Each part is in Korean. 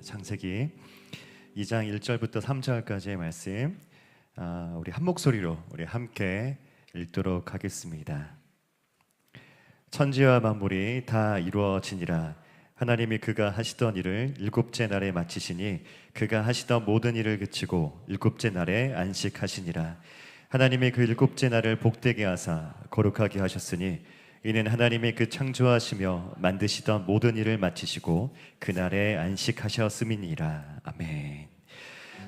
창세기 2장 1절부터 3절까지의 말씀 우리 한 목소리로 우리 함께 읽도록 하겠습니다. 천지와 만물이 다 이루어지니라. 하나님이 그가 하시던 일을 일곱째 날에 마치시니 그가 하시던 모든 일을 그치고 일곱째 날에 안식하시니라. 하나님이 그 일곱째 날을 복되게 하사 거룩하게 하셨으니 이는 하나님이 그 창조하시며 만드시던 모든 일을 마치시고 그날에 안식하셨음이니라. 아멘.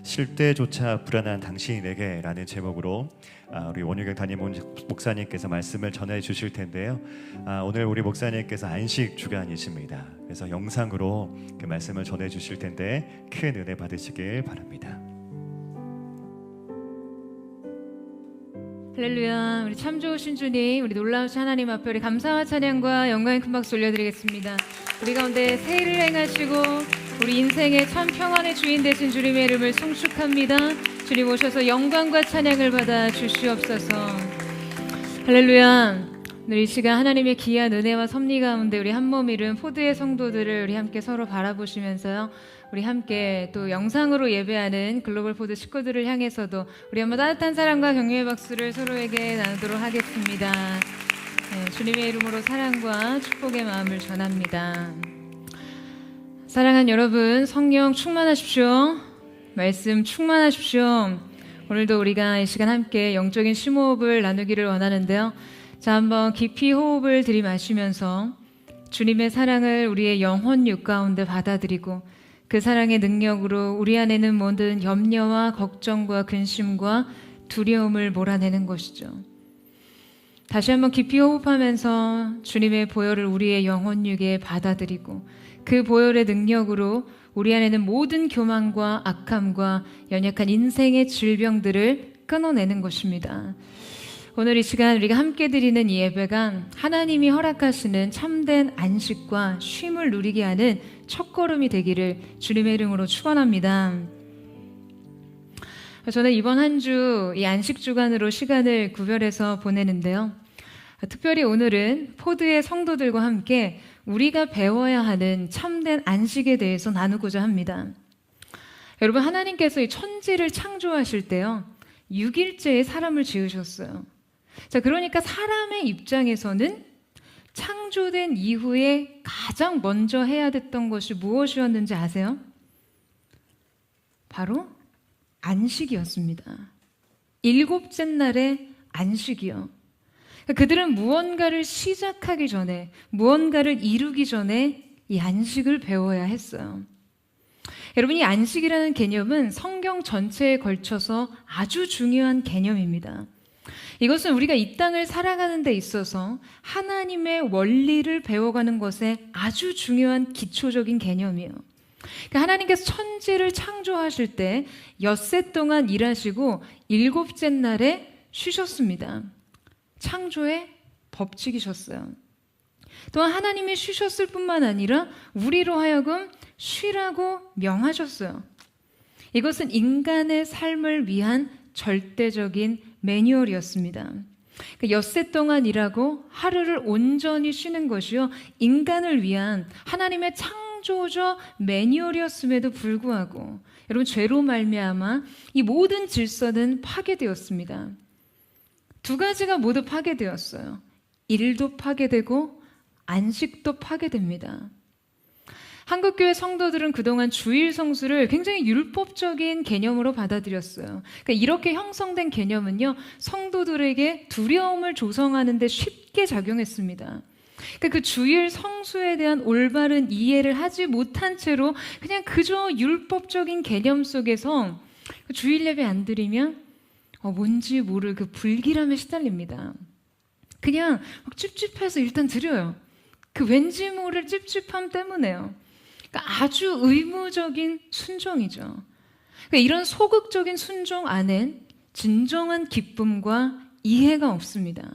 쉴 때조차 불안한 당신에게 라는 제목으로 우리 원유경 담임 목사님께서 말씀을 전해 주실 텐데요. 오늘 우리 목사님께서 안식 주간이십니다. 그래서 영상으로 그 말씀을 전해 주실 텐데 큰 은혜 받으시길 바랍니다. 할렐루야. 우리 참 좋으신 주님, 우리 놀라우신 하나님 앞에 우리 감사와 찬양과 영광의 큰 박수 올려드리겠습니다. 우리 가운데 새 일을 행하시고 우리 인생의 참 평안의 주인 되신 주님의 이름을 송축합니다. 주님 오셔서 영광과 찬양을 받아 주시옵소서. 할렐루야. 오늘 이 시간 하나님의 귀한 은혜와 섭리 가운데 우리 한몸 이룬 포드의 성도들을 우리 함께 서로 바라보시면서요, 우리 함께 또 영상으로 예배하는 글로벌 포드 식구들을 향해서도 우리 한번 따뜻한 사랑과 격려의 박수를 서로에게 나누도록 하겠습니다. 주님의 이름으로 사랑과 축복의 마음을 전합니다. 사랑하는 여러분, 성령 충만하십시오. 말씀 충만하십시오. 오늘도 우리가 이 시간 함께 영적인 심호흡을 나누기를 원하는데요. 자, 한번 깊이 호흡을 들이마시면서 주님의 사랑을 우리의 영혼육 가운데 받아들이고 그 사랑의 능력으로 우리 안에는 모든 염려와 걱정과 근심과 두려움을 몰아내는 것이죠. 다시 한번 깊이 호흡하면서 주님의 보혈을 우리의 영혼육에 받아들이고 그 보혈의 능력으로 우리 안에는 모든 교만과 악함과 연약한 인생의 질병들을 끊어내는 것입니다. 오늘 이 시간 우리가 함께 드리는 이 예배가 하나님이 허락하시는 참된 안식과 쉼을 누리게 하는 첫걸음이 되기를 주님의 이름으로 축원합니다. 저는 이번 한 주 이 안식 주간으로 시간을 구별해서 보내는데요. 특별히 오늘은 포드의 성도들과 함께 우리가 배워야 하는 참된 안식에 대해서 나누고자 합니다. 여러분, 하나님께서 이 천지를 창조하실 때요, 6일째에 사람을 지으셨어요. 자, 그러니까 사람의 입장에서는 창조된 이후에 가장 먼저 해야 됐던 것이 무엇이었는지 아세요? 바로 안식이었습니다. 일곱째 날의 안식이요. 그들은 무언가를 시작하기 전에, 무언가를 이루기 전에 이 안식을 배워야 했어요. 여러분, 이 안식이라는 개념은 성경 전체에 걸쳐서 아주 중요한 개념입니다. 이것은 우리가 이 땅을 살아가는 데 있어서 하나님의 원리를 배워가는 것에 아주 중요한 기초적인 개념이에요. 그러니까 하나님께서 천지를 창조하실 때 엿새 동안 일하시고 일곱째 날에 쉬셨습니다. 창조의 법칙이셨어요. 또한 하나님이 쉬셨을 뿐만 아니라 우리로 하여금 쉬라고 명하셨어요. 이것은 인간의 삶을 위한 절대적인 매뉴얼이었습니다. 그러니까 엿새 동안 일하고 하루를 온전히 쉬는 것이요, 인간을 위한 하나님의 창조적 매뉴얼이었음에도 불구하고 여러분, 죄로 말미암아 이 모든 질서는 파괴되었습니다. 두 가지가 모두 파괴되었어요. 일도 파괴되고 안식도 파괴됩니다. 한국교회 성도들은 그동안 주일 성수를 굉장히 율법적인 개념으로 받아들였어요. 그러니까 이렇게 형성된 개념은요, 성도들에게 두려움을 조성하는 데 쉽게 작용했습니다. 그러니까 그 주일 성수에 대한 올바른 이해를 하지 못한 채로 그냥 그저 율법적인 개념 속에서 주일 예배 안 드리면 뭔지 모를 그 불길함에 시달립니다. 그냥 막 찝찝해서 일단 드려요. 그 왠지 모를 찝찝함 때문에요. 그러니까 아주 의무적인 순종이죠. 그러니까 이런 소극적인 순종 안엔 진정한 기쁨과 이해가 없습니다.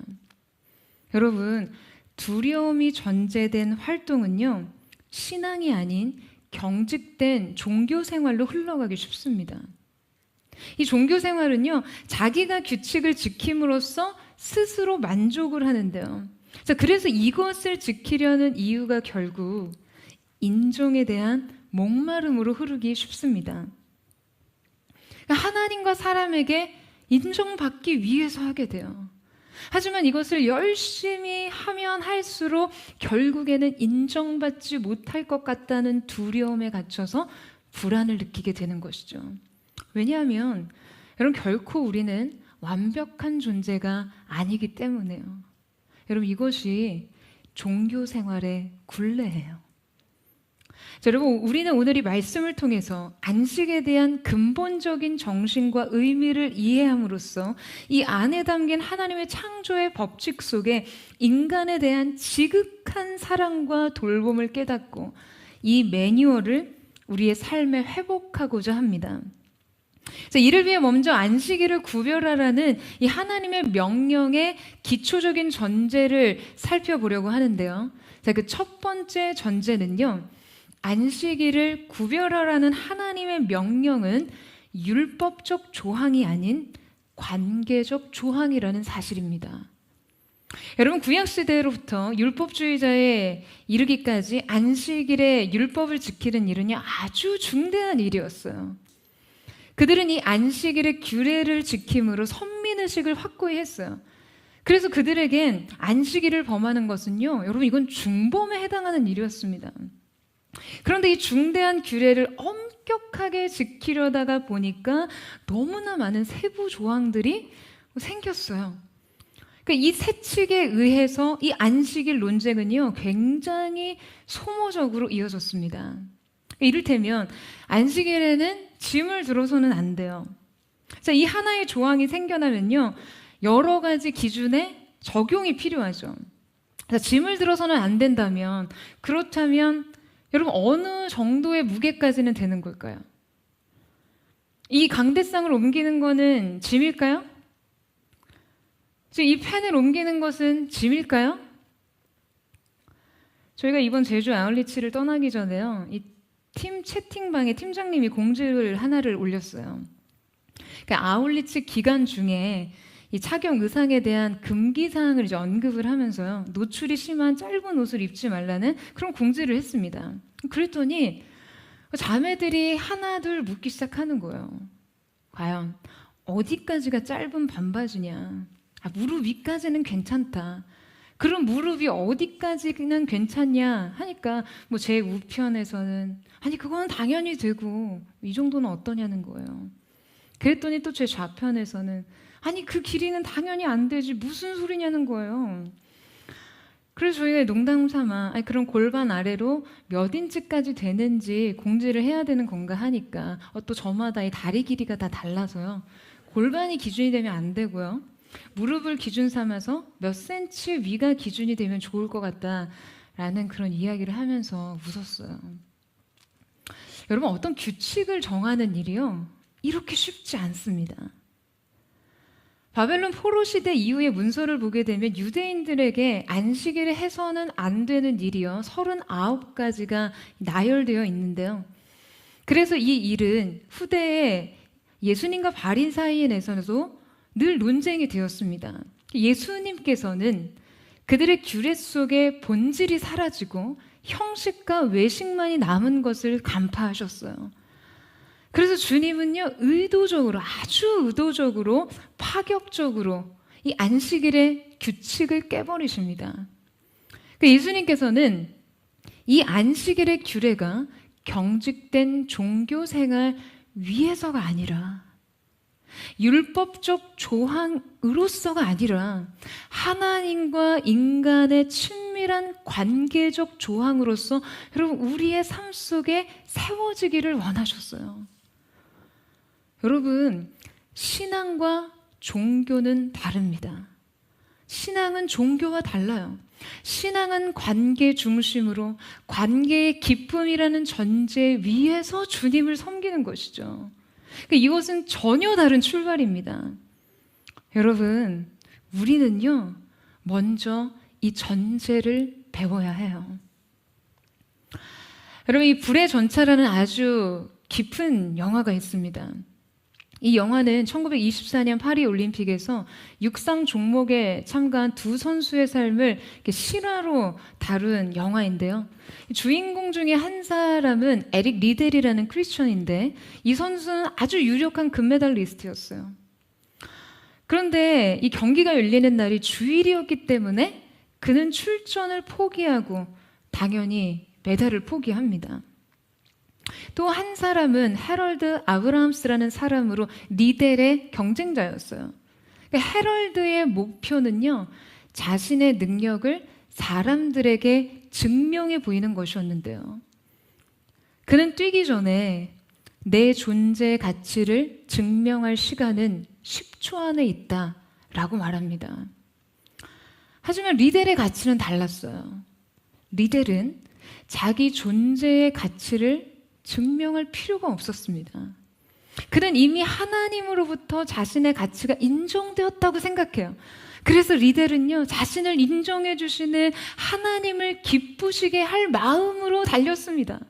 여러분, 두려움이 전제된 활동은요, 신앙이 아닌 경직된 종교 생활로 흘러가기 쉽습니다. 이 종교 생활은요, 자기가 규칙을 지킴으로써 스스로 만족을 하는데요. 자, 그래서 이것을 지키려는 이유가 결국 인종에 대한 목마름으로 흐르기 쉽습니다. 하나님과 사람에게 인정받기 위해서 하게 돼요. 하지만 이것을 열심히 하면 할수록 결국에는 인정받지 못할 것 같다는 두려움에 갇혀서 불안을 느끼게 되는 것이죠. 왜냐하면 여러분, 결코 우리는 완벽한 존재가 아니기 때문에요. 여러분, 이것이 종교 생활의 굴레예요. 자, 여러분, 우리는 오늘 이 말씀을 통해서 안식에 대한 근본적인 정신과 의미를 이해함으로써 이 안에 담긴 하나님의 창조의 법칙 속에 인간에 대한 지극한 사랑과 돌봄을 깨닫고 이 매뉴얼을 우리의 삶에 회복하고자 합니다. 자, 이를 위해 먼저 안식일을 구별하라는 이 하나님의 명령의 기초적인 전제를 살펴보려고 하는데요. 자, 그 첫 번째 전제는요, 안식일을 구별하라는 하나님의 명령은 율법적 조항이 아닌 관계적 조항이라는 사실입니다. 여러분, 구약시대로부터 율법주의자에 이르기까지 안식일에 율법을 지키는 일은 아주 중대한 일이었어요. 그들은 이 안식일의 규례를 지킴으로 선민의식을 확고히 했어요. 그래서 그들에겐 안식일을 범하는 것은요, 여러분, 이건 중범에 해당하는 일이었습니다. 그런데 이 중대한 규례를 엄격하게 지키려다가 보니까 너무나 많은 세부 조항들이 생겼어요. 그러니까 이 세칙에 의해서 이 안식일 논쟁은요, 굉장히 소모적으로 이어졌습니다. 이를테면 안식일에는 짐을 들어서는 안 돼요. 자, 이 하나의 조항이 생겨나면요, 여러 가지 기준에 적용이 필요하죠. 자, 짐을 들어서는 안 된다면, 그렇다면 여러분, 어느 정도의 무게까지는 되는 걸까요? 이 강대상을 옮기는 거는 짐일까요? 이 펜을 옮기는 것은 짐일까요? 저희가 이번 제주 아울리치를 떠나기 전에요, 이 팀 채팅방에 팀장님이 공지를 하나를 올렸어요. 그러니까 아울리치 기간 중에 이 착용 의상에 대한 금기 사항을 이제 언급을 하면서요, 노출이 심한 짧은 옷을 입지 말라는 그런 공지를 했습니다. 그랬더니 자매들이 하나둘 묻기 시작하는 거예요. 과연 어디까지가 짧은 반바지냐? 무릎 위까지는 괜찮다. 그럼 무릎이 어디까지는 괜찮냐 하니까 뭐 제 우편에서는 아니 그거는 당연히 되고 이 정도는 어떠냐는 거예요. 그랬더니 또 제 좌편에서는 아니 그 길이는 당연히 안 되지 무슨 소리냐는 거예요. 그래서 저희가 농담 삼아 아니 그럼 골반 아래로 몇 인치까지 되는지 공지를 해야 되는 건가 하니까 또 저마다 이 다리 길이가 다 달라서요. 골반이 기준이 되면 안 되고요. 무릎을 기준 삼아서 몇 센치 위가 기준이 되면 좋을 것 같다라는 그런 이야기를 하면서 웃었어요. 여러분, 어떤 규칙을 정하는 일이요, 이렇게 쉽지 않습니다. 바벨론 포로 시대 이후의 문서를 보게 되면 유대인들에게 안식일을 해서는 안 되는 일이요 39가지가 나열되어 있는데요. 그래서 이 일은 후대에 예수님과 바리사이인에서도 늘 논쟁이 되었습니다. 예수님께서는 그들의 규례 속에 본질이 사라지고 형식과 외식만이 남은 것을 간파하셨어요. 그래서 주님은요, 의도적으로, 아주 의도적으로, 파격적으로 이 안식일의 규칙을 깨버리십니다. 예수님께서는 이 안식일의 규례가 경직된 종교 생활 위에서가 아니라 율법적 조항으로서가 아니라 하나님과 인간의 친밀한 관계적 조항으로서 여러분 우리의 삶 속에 세워지기를 원하셨어요. 여러분, 신앙과 종교는 다릅니다. 신앙은 종교와 달라요. 신앙은 관계 중심으로 관계의 기쁨이라는 전제 위에서 주님을 섬기는 것이죠. 이것은 전혀 다른 출발입니다. 여러분, 우리는요, 먼저 이 전제를 배워야 해요. 여러분, 이 불의 전차라는 아주 깊은 영화가 있습니다. 이 영화는 1924년 파리 올림픽에서 육상 종목에 참가한 두 선수의 삶을 이렇게 실화로 다룬 영화인데요. 주인공 중에 한 사람은 에릭 리델이라는 크리스천인데 이 선수는 아주 유력한 금메달리스트였어요. 그런데 이 경기가 열리는 날이 주일이었기 때문에 그는 출전을 포기하고 당연히 메달을 포기합니다. 또 한 사람은 헤럴드 아브라함스라는 사람으로 리델의 경쟁자였어요. 헤럴드의 목표는요, 자신의 능력을 사람들에게 증명해 보이는 것이었는데요. 그는 뛰기 전에 내 존재의 가치를 증명할 시간은 10초 안에 있다라고 말합니다. 하지만 리델의 가치는 달랐어요. 리델은 자기 존재의 가치를 증명할 필요가 없었습니다. 그는 이미 하나님으로부터 자신의 가치가 인정되었다고 생각해요. 그래서 리델은요, 자신을 인정해 주시는 하나님을 기쁘시게 할 마음으로 달렸습니다.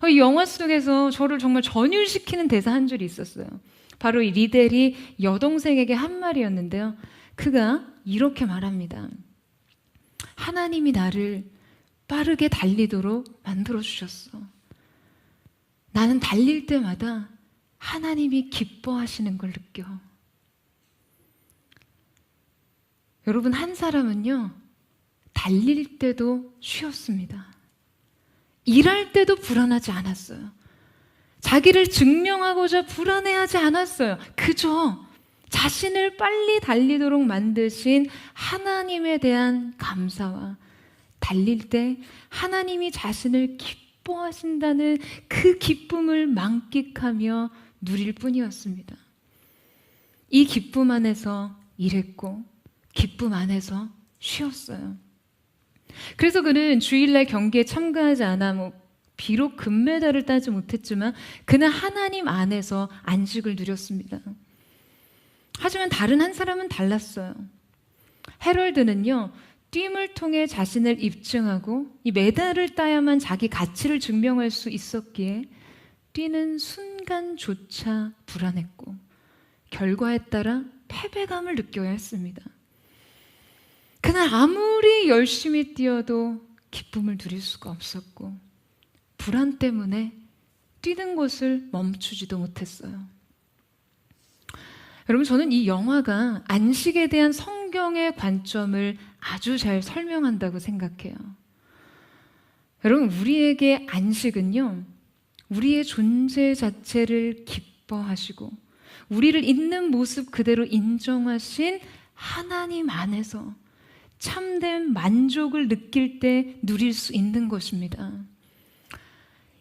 이 영화 속에서 저를 정말 전율시키는 대사 한 줄이 있었어요. 바로 이 리델이 여동생에게 한 말이었는데요. 그가 이렇게 말합니다. 하나님이 나를 빠르게 달리도록 만들어 주셨어. 나는 달릴 때마다 하나님이 기뻐하시는 걸 느껴. 여러분, 한 사람은요, 달릴 때도 쉬었습니다. 일할 때도 불안하지 않았어요. 자기를 증명하고자 불안해하지 않았어요. 그저 자신을 빨리 달리도록 만드신 하나님에 대한 감사와 달릴 때 하나님이 자신을 기뻐하신다는 그 기쁨을 만끽하며 누릴 뿐이었습니다. 이 기쁨 안에서 일했고 기쁨 안에서 쉬었어요. 그래서 그는 주일날 경기에 참가하지 않아 비록 금메달을 따지 못했지만 그는 하나님 안에서 안식을 누렸습니다. 하지만 다른 한 사람은 달랐어요. 헤럴드는요, 뛸을 통해 자신을 입증하고 이 메달을 따야만 자기 가치를 증명할 수 있었기에 뛰는 순간조차 불안했고 결과에 따라 패배감을 느껴야 했습니다. 그날 아무리 열심히 뛰어도 기쁨을 누릴 수가 없었고 불안 때문에 뛰는 것을 멈추지도 못했어요. 여러분, 저는 이 영화가 안식에 대한 성경의 관점을 아주 잘 설명한다고 생각해요. 여러분, 우리에게 안식은요, 우리의 존재 자체를 기뻐하시고 우리를 있는 모습 그대로 인정하신 하나님 안에서 참된 만족을 느낄 때 누릴 수 있는 것입니다.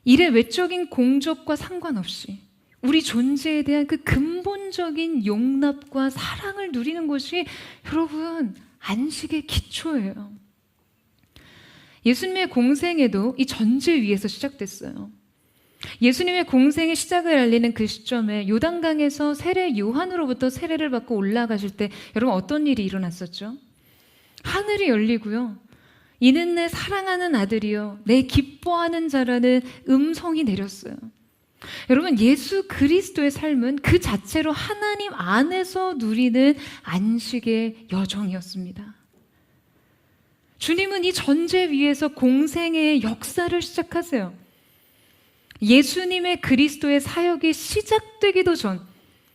일의 외적인 공적과 상관없이 우리 존재에 대한 그 근본적인 용납과 사랑을 누리는 것이 여러분 안식의 기초예요. 예수님의 공생애도 이 전제 위에서 시작됐어요. 예수님의 공생의 시작을 알리는 그 시점에 요단강에서 세례 요한으로부터 세례를 받고 올라가실 때 여러분 어떤 일이 일어났었죠? 하늘이 열리고요. 이는 내 사랑하는 아들이요 내 기뻐하는 자라는 음성이 내렸어요. 여러분, 예수 그리스도의 삶은 그 자체로 하나님 안에서 누리는 안식의 여정이었습니다. 주님은 이 전제 위에서 공생애의 역사를 시작하세요. 예수님의 그리스도의 사역이 시작되기도 전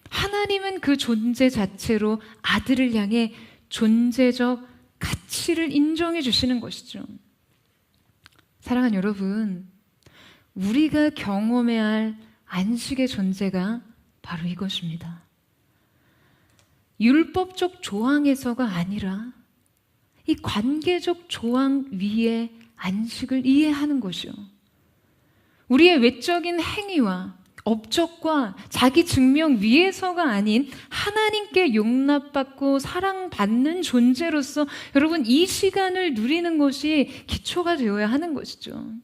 하나님은 그 존재 자체로 아들을 향해 존재적 가치를 인정해 주시는 것이죠. 사랑하는 여러분, 우리가 경험해야 할 안식의 존재가 바로 이것입니다. 율법적 조항에서가 아니라 이 관계적 조항 위에 안식을 이해하는 것이요. 우리의 외적인 행위와 업적과 자기 증명 위에서가 아닌 하나님께 용납받고 사랑받는 존재로서 여러분 이 시간을 누리는 것이 기초가 되어야 하는 것이죠.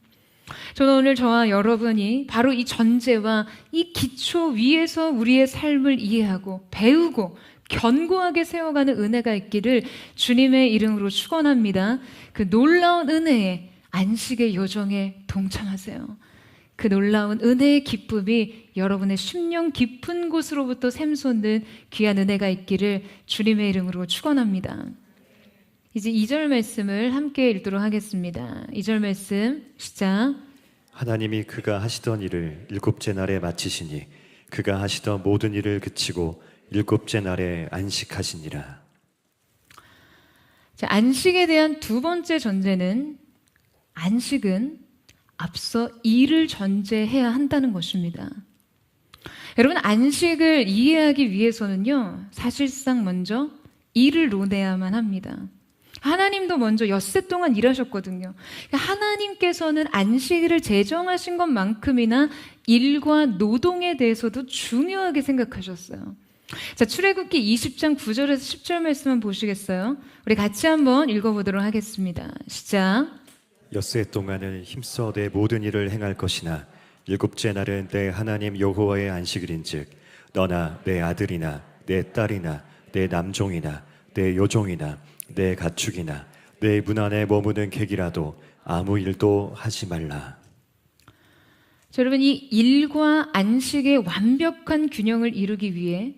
저는 오늘 저와 여러분이 바로 이 전제와 이 기초 위에서 우리의 삶을 이해하고 배우고 견고하게 세워가는 은혜가 있기를 주님의 이름으로 축원합니다. 그 놀라운 은혜의 안식의 여정에 동참하세요. 그 놀라운 은혜의 기쁨이 여러분의 심령 깊은 곳으로부터 샘솟는 귀한 은혜가 있기를 주님의 이름으로 축원합니다. 이제 2절 말씀을 함께 읽도록 하겠습니다. 2절 말씀 시작. 하나님이 그가 하시던 일을 일곱째 날에 마치시니 그가 하시던 모든 일을 그치고 일곱째 날에 안식하시니라. 자, 안식에 대한 두 번째 전제는 안식은 앞서 일을 전제해야 한다는 것입니다. 여러분, 안식을 이해하기 위해서는요, 사실상 먼저 일을 논해야만 합니다. 하나님도 먼저 엿새 동안 일하셨거든요. 하나님께서는 안식일을 제정하신 것만큼이나 일과 노동에 대해서도 중요하게 생각하셨어요. 자, 출애굽기 20장 9절에서 10절 말씀만 보시겠어요? 우리 같이 한번 읽어보도록 하겠습니다. 시작. 엿새 동안은 힘써 내 모든 일을 행할 것이나 일곱째 날은 내 하나님 여호와의 안식일인즉 너나 내 아들이나 내 딸이나 내 남종이나 내 여종이나 내 가축이나 내 문 안에 머무는 객이라도 아무 일도 하지 말라. 자, 여러분, 이 일과 안식의 완벽한 균형을 이루기 위해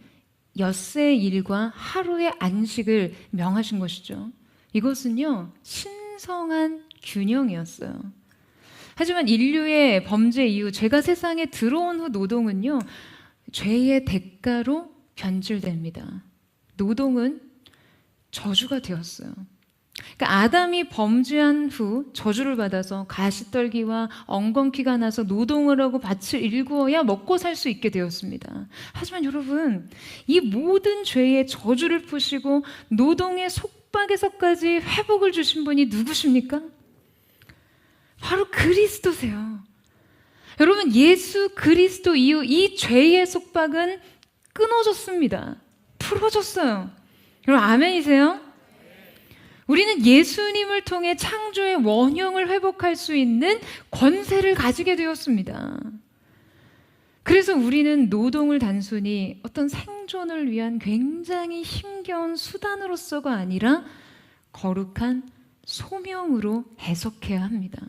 엿새 일과 하루의 안식을 명하신 것이죠. 이것은요, 신성한 균형이었어요. 하지만 인류의 범죄 이후 죄가 세상에 들어온 후 노동은요, 죄의 대가로 변질됩니다. 노동은 저주가 되었어요. 그러니까 아담이 범죄한 후 저주를 받아서 가시떨기와 엉겅퀴가 나서 노동을 하고 밭을 일구어야 먹고 살 수 있게 되었습니다. 하지만 여러분, 이 모든 죄의 저주를 푸시고 노동의 속박에서까지 회복을 주신 분이 누구십니까? 바로 그리스도세요. 여러분, 예수 그리스도 이후 이 죄의 속박은 끊어졌습니다. 풀어졌어요. 여러분, 아멘이세요? 우리는 예수님을 통해 창조의 원형을 회복할 수 있는 권세를 가지게 되었습니다. 그래서 우리는 노동을 단순히 어떤 생존을 위한 굉장히 힘겨운 수단으로서가 아니라 거룩한 소명으로 해석해야 합니다.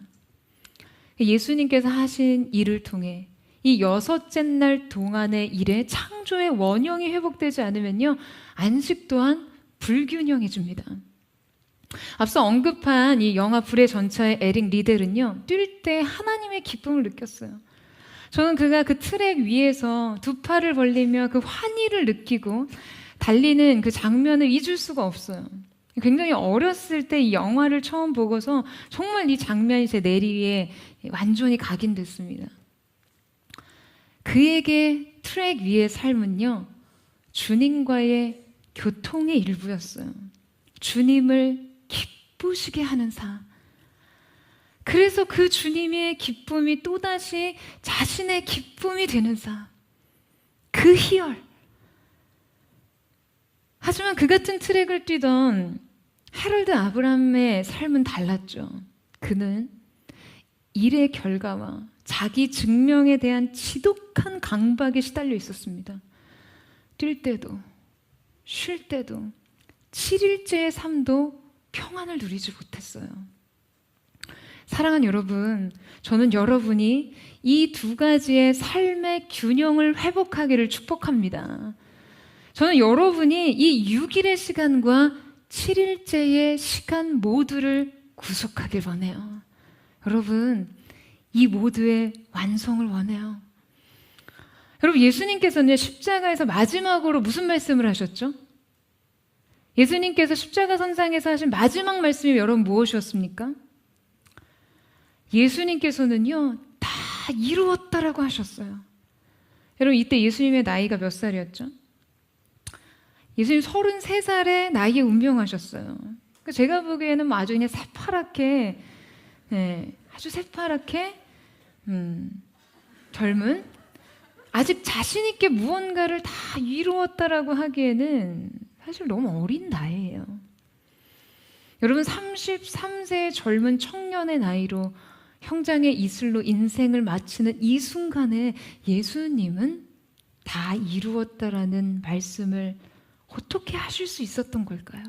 예수님께서 하신 일을 통해 이 여섯째 날 동안의 일에 창조의 원형이 회복되지 않으면요, 안식 또한 불균형해집니다. 앞서 언급한 이 영화 불의 전차의 에릭 리델은요, 뛸 때 하나님의 기쁨을 느꼈어요. 저는 그가 그 트랙 위에서 두 팔을 벌리며 그 환희를 느끼고 달리는 그 장면을 잊을 수가 없어요. 굉장히 어렸을 때 이 영화를 처음 보고서 정말 이 장면이 제 내리에 완전히 각인됐습니다. 그에게 트랙 위의 삶은요, 주님과의 교통의 일부였어요. 주님을 기쁘시게 하는 삶. 그래서 그 주님의 기쁨이 또다시 자신의 기쁨이 되는 삶. 그 희열. 하지만 그 같은 트랙을 뛰던 해럴드 아브람의 삶은 달랐죠. 그는 일의 결과와 자기 증명에 대한 지독한 강박에 시달려 있었습니다. 뛸 때도, 쉴 때도, 7일째의 삶도 평안을 누리지 못했어요. 사랑하는 여러분, 저는 여러분이 이 두 가지의 삶의 균형을 회복하기를 축복합니다. 저는 여러분이 이 6일의 시간과 7일째의 시간 모두를 구속하길 원해요. 여러분, 이 모두의 완성을 원해요. 여러분, 예수님께서는 십자가에서 마지막으로 무슨 말씀을 하셨죠? 예수님께서 십자가 선상에서 하신 마지막 말씀이 여러분 무엇이었습니까? 예수님께서는요, 다 이루었다라고 하셨어요. 여러분, 이때 예수님의 나이가 몇 살이었죠? 예수님 33살에 나이에 운명하셨어요. 제가 보기에는 아주 그냥 새파랗게, 아주 새파랗게 젊은, 아직 자신 있게 무언가를 다 이루었다라고 하기에는 사실 너무 어린 나이예요. 여러분, 33세의 젊은 청년의 나이로 형장의 이슬로 인생을 마치는 이 순간에 예수님은 다 이루었다라는 말씀을 어떻게 하실 수 있었던 걸까요?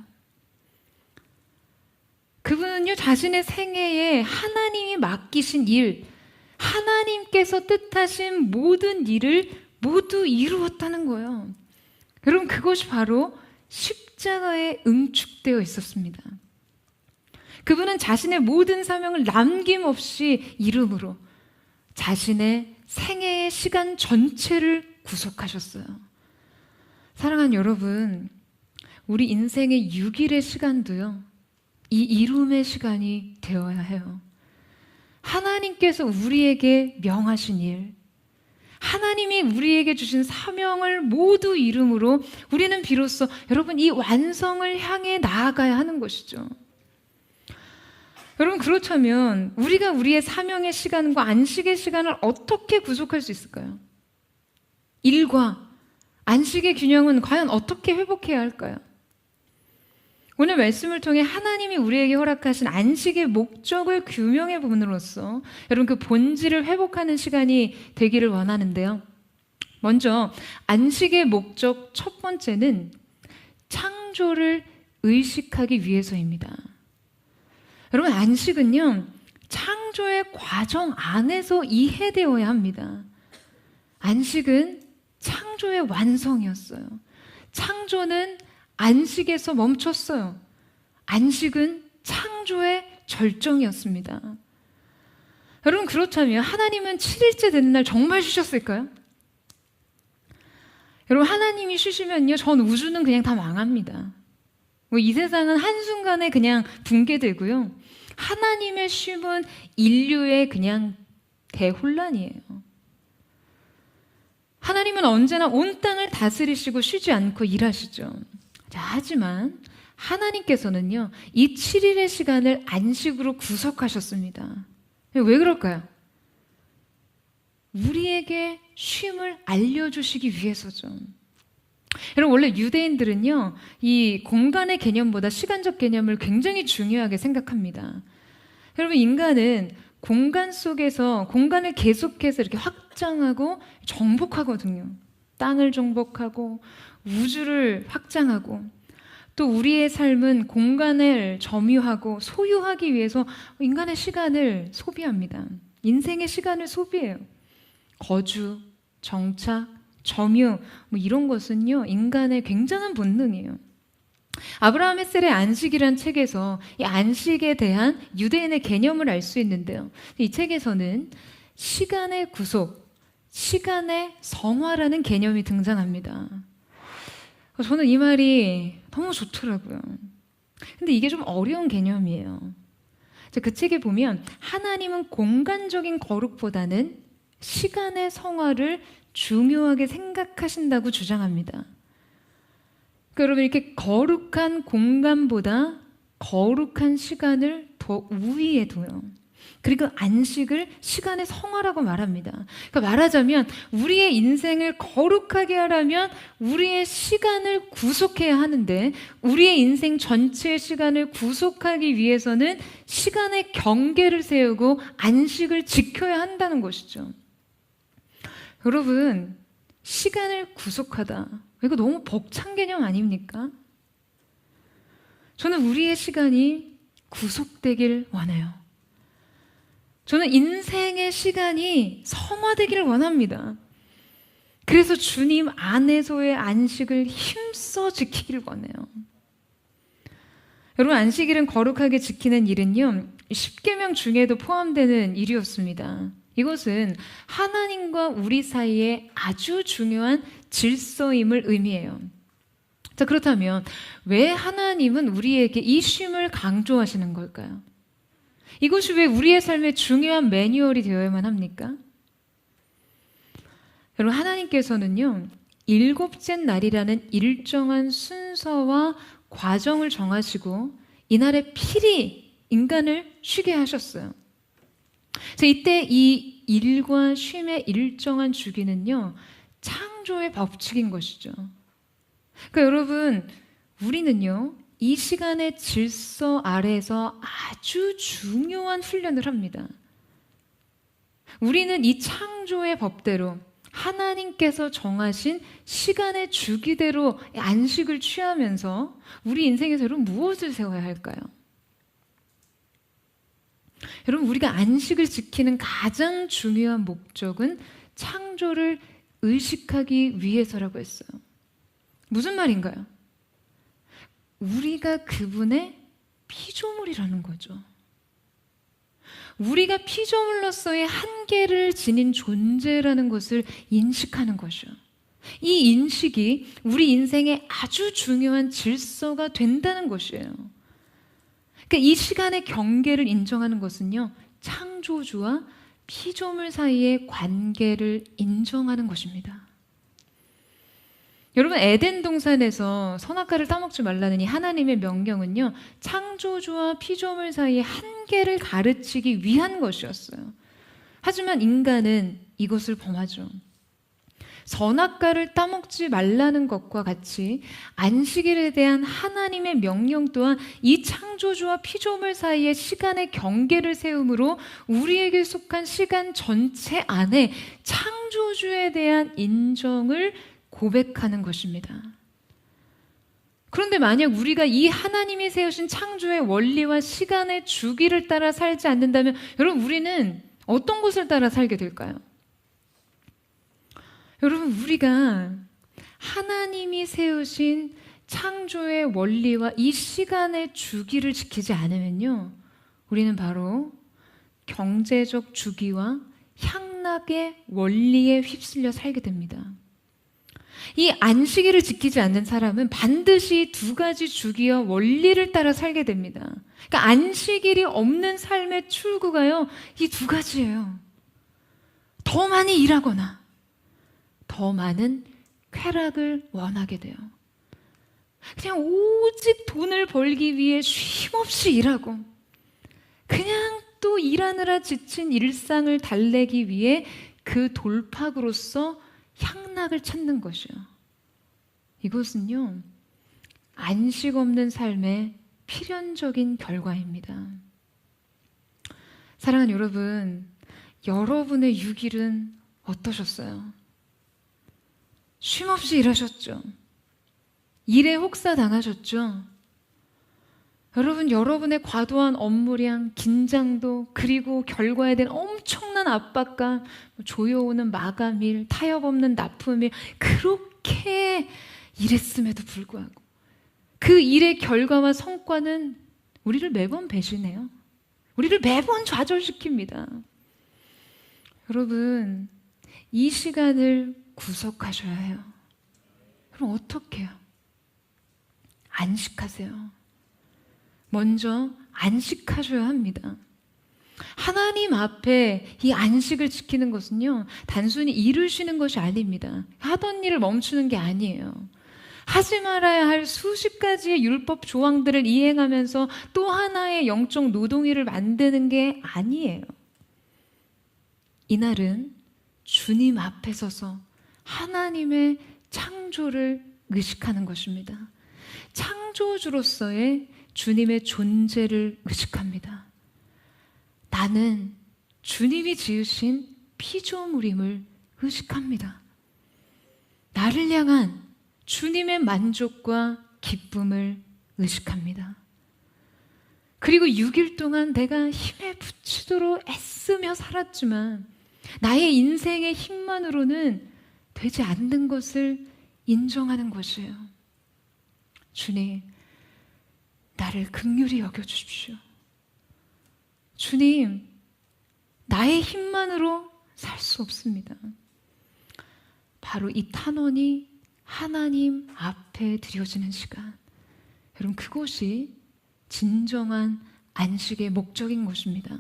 그분은요, 자신의 생애에 하나님이 맡기신 일, 하나님께서 뜻하신 모든 일을 모두 이루었다는 거예요. 여러분, 그것이 바로 십자가에 응축되어 있었습니다. 그분은 자신의 모든 사명을 남김없이 이름으로 자신의 생애의 시간 전체를 구속하셨어요. 사랑하는 여러분, 우리 인생의 6일의 시간도요, 이 이룸의 시간이 되어야 해요. 하나님께서 우리에게 명하신 일, 하나님이 우리에게 주신 사명을 모두 이름으로 우리는 비로소 여러분 이 완성을 향해 나아가야 하는 것이죠. 여러분, 그렇다면 우리가 우리의 사명의 시간과 안식의 시간을 어떻게 구속할 수 있을까요? 일과 안식의 균형은 과연 어떻게 회복해야 할까요? 오늘 말씀을 통해 하나님이 우리에게 허락하신 안식의 목적을 규명해 봄으로써 여러분 그 본질을 회복하는 시간이 되기를 원하는데요. 먼저 안식의 목적 첫 번째는 창조를 의식하기 위해서입니다. 여러분, 안식은요, 창조의 과정 안에서 이해되어야 합니다. 안식은 창조의 완성이었어요. 창조는 안식에서 멈췄어요. 안식은 창조의 절정이었습니다. 여러분, 그렇다면 하나님은 7일째 되는 날 정말 쉬셨을까요? 여러분, 하나님이 쉬시면요, 전 우주는 그냥 다 망합니다. 이 세상은 한순간에 그냥 붕괴되고요. 하나님의 쉼은 인류의 그냥 대혼란이에요. 하나님은 언제나 온 땅을 다스리시고 쉬지 않고 일하시죠. 자, 하지만 하나님께서는요, 이 7일의 시간을 안식으로 구속하셨습니다. 왜 그럴까요? 우리에게 쉼을 알려주시기 위해서죠. 여러분, 원래 유대인들은요, 이 공간의 개념보다 시간적 개념을 굉장히 중요하게 생각합니다. 여러분, 인간은 공간 속에서 공간을 계속해서 이렇게 확장하고 정복하거든요. 땅을 정복하고 우주를 확장하고, 또 우리의 삶은 공간을 점유하고 소유하기 위해서 인간의 시간을 소비합니다. 인생의 시간을 소비해요. 거주, 정착, 점유, 이런 것은요, 인간의 굉장한 본능이에요. 아브라함 헬셀의 안식이란 책에서 이 안식에 대한 유대인의 개념을 알 수 있는데요. 이 책에서는 시간의 구속, 시간의 성화라는 개념이 등장합니다. 저는 이 말이 너무 좋더라고요. 근데 이게 좀 어려운 개념이에요. 그 책에 보면 하나님은 공간적인 거룩보다는 시간의 성화를 중요하게 생각하신다고 주장합니다. 그러니까 여러분, 이렇게 거룩한 공간보다 거룩한 시간을 더 우위에 둬요. 그리고 안식을 시간의 성화라고 말합니다. 그러니까 말하자면 우리의 인생을 거룩하게 하려면 우리의 시간을 구속해야 하는데, 우리의 인생 전체의 시간을 구속하기 위해서는 시간의 경계를 세우고 안식을 지켜야 한다는 것이죠. 여러분, 시간을 구속하다, 이거 너무 벅찬 개념 아닙니까? 저는 우리의 시간이 구속되길 원해요. 저는 인생의 시간이 성화되기를 원합니다. 그래서 주님 안에서의 안식을 힘써 지키길 원해요. 여러분, 안식일은 거룩하게 지키는 일은요, 10계명 중에도 포함되는 일이었습니다. 이것은 하나님과 우리 사이에 아주 중요한 질서임을 의미해요. 자, 그렇다면 왜 하나님은 우리에게 이 쉼을 강조하시는 걸까요? 이것이 왜 우리의 삶의 중요한 매뉴얼이 되어야만 합니까? 여러분, 하나님께서는요, 7째 날이라는 일정한 순서와 과정을 정하시고 이날에 필히 인간을 쉬게 하셨어요. 그래서 이때 이 일과 쉼의 일정한 주기는요, 창조의 법칙인 것이죠. 그러니까 여러분, 우리는요, 이 시간의 질서 아래에서 아주 중요한 훈련을 합니다. 우리는 이 창조의 법대로 하나님께서 정하신 시간의 주기대로 안식을 취하면서 우리 인생에서 여러분 무엇을 세워야 할까요? 여러분, 우리가 안식을 지키는 가장 중요한 목적은 창조를 의식하기 위해서라고 했어요. 무슨 말인가요? 우리가 그분의 피조물이라는 거죠. 우리가 피조물로서의 한계를 지닌 존재라는 것을 인식하는 것이요. 이 인식이 우리 인생의 아주 중요한 질서가 된다는 것이에요. 그러니까 이 시간의 경계를 인정하는 것은요, 창조주와 피조물 사이의 관계를 인정하는 것입니다. 여러분, 에덴 동산에서 선악과를 따먹지 말라는 이 하나님의 명령은요, 창조주와 피조물 사이의 한계를 가르치기 위한 것이었어요. 하지만 인간은 이것을 범하죠. 선악과를 따먹지 말라는 것과 같이 안식일에 대한 하나님의 명령 또한 이 창조주와 피조물 사이의 시간의 경계를 세움으로 우리에게 속한 시간 전체 안에 창조주에 대한 인정을 고백하는 것입니다. 그런데 만약 우리가 이 하나님이 세우신 창조의 원리와 시간의 주기를 따라 살지 않는다면 여러분, 우리는 어떤 것을 따라 살게 될까요? 여러분, 우리가 하나님이 세우신 창조의 원리와 이 시간의 주기를 지키지 않으면요, 우리는 바로 경제적 주기와 향락의 원리에 휩쓸려 살게 됩니다. 이 안식일을 지키지 않는 사람은 반드시 두 가지 주기와 원리를 따라 살게 됩니다. 그러니까 안식일이 없는 삶의 출구가요, 이 두 가지예요. 더 많이 일하거나 더 많은 쾌락을 원하게 돼요. 그냥 오직 돈을 벌기 위해 쉼없이 일하고 그냥 또 일하느라 지친 일상을 달래기 위해 그 돌파구로서 향락을 찾는 것이요. 이것은요, 안식 없는 삶의 필연적인 결과입니다. 사랑하는 여러분, 여러분의 6일은 어떠셨어요? 쉼없이 일하셨죠? 일에 혹사당하셨죠? 여러분, 여러분의 과도한 업무량, 긴장도, 그리고 결과에 대한 엄청난 압박감, 조여오는 마감일, 타협 없는 납품일, 그렇게 일했음에도 불구하고 그 일의 결과와 성과는 우리를 매번 배신해요. 우리를 매번 좌절시킵니다. 여러분, 이 시간을 구속하셔야 해요. 그럼 어떻게 해요? 안식하세요. 먼저 안식하셔야 합니다. 하나님 앞에 이 안식을 지키는 것은요, 단순히 일을 쉬는 것이 아닙니다. 하던 일을 멈추는 게 아니에요. 하지 말아야 할 수십 가지의 율법 조항들을 이행하면서 또 하나의 영적 노동일을 만드는 게 아니에요. 이날은 주님 앞에 서서 하나님의 창조를 의식하는 것입니다. 창조주로서의 주님의 존재를 의식합니다. 나는 주님이 지으신 피조물임을 의식합니다. 나를 향한 주님의 만족과 기쁨을 의식합니다. 그리고 6일 동안 내가 힘에 부치도록 애쓰며 살았지만 나의 인생의 힘만으로는 되지 않는 것을 인정하는 것이에요. 주님, 나를 긍휼히 여겨주십시오. 주님, 나의 힘만으로 살 수 없습니다. 바로 이 탄원이 하나님 앞에 드려지는 시간, 여러분, 그것이 진정한 안식의 목적인 것입니다.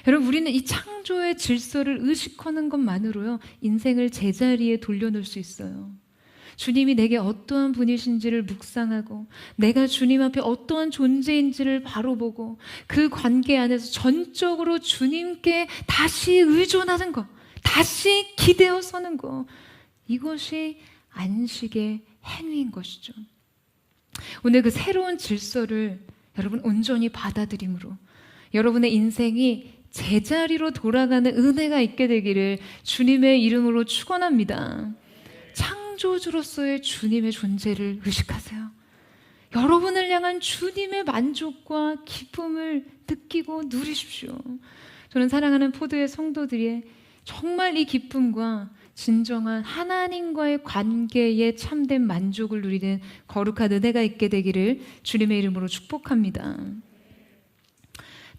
여러분, 우리는 이 창조의 질서를 의식하는 것만으로요, 인생을 제자리에 돌려놓을 수 있어요. 주님이 내게 어떠한 분이신지를 묵상하고 내가 주님 앞에 어떠한 존재인지를 바로 보고 그 관계 안에서 전적으로 주님께 다시 의존하는 것, 다시 기대어 서는 것, 이것이 안식의 행위인 것이죠. 오늘 그 새로운 질서를 여러분 온전히 받아들임으로 여러분의 인생이 제자리로 돌아가는 은혜가 있게 되기를 주님의 이름으로 축원합니다. 창조주로서의 주님의 존재를 의식하세요. 여러분을 향한 주님의 만족과 기쁨을 느끼고 누리십시오. 저는 사랑하는 포도의 성도들이 정말 이 기쁨과 진정한 하나님과의 관계에 참된 만족을 누리는 거룩한 은혜가 있게 되기를 주님의 이름으로 축복합니다.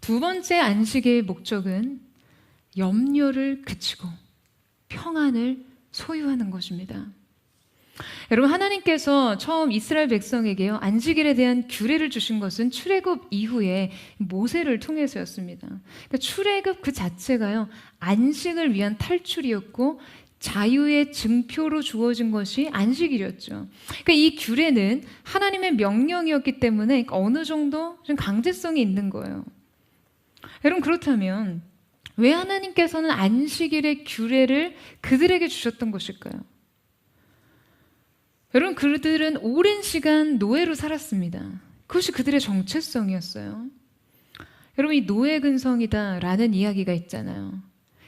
두 번째 안식의 목적은 염려를 그치고 평안을 소유하는 것입니다. 여러분, 하나님께서 처음 이스라엘 백성에게요 안식일에 대한 규례를 주신 것은 출애굽 이후에 모세를 통해서였습니다. 그러니까 출애굽 그 자체가요 안식을 위한 탈출이었고 자유의 증표로 주어진 것이 안식일이었죠. 그러니까 이 규례는 하나님의 명령이었기 때문에 어느 정도 좀 강제성이 있는 거예요. 여러분, 그렇다면 왜 하나님께서는 안식일의 규례를 그들에게 주셨던 것일까요? 여러분, 그들은 오랜 시간 노예로 살았습니다. 그것이 그들의 정체성이었어요. 여러분, 이 노예 근성이다라는 이야기가 있잖아요.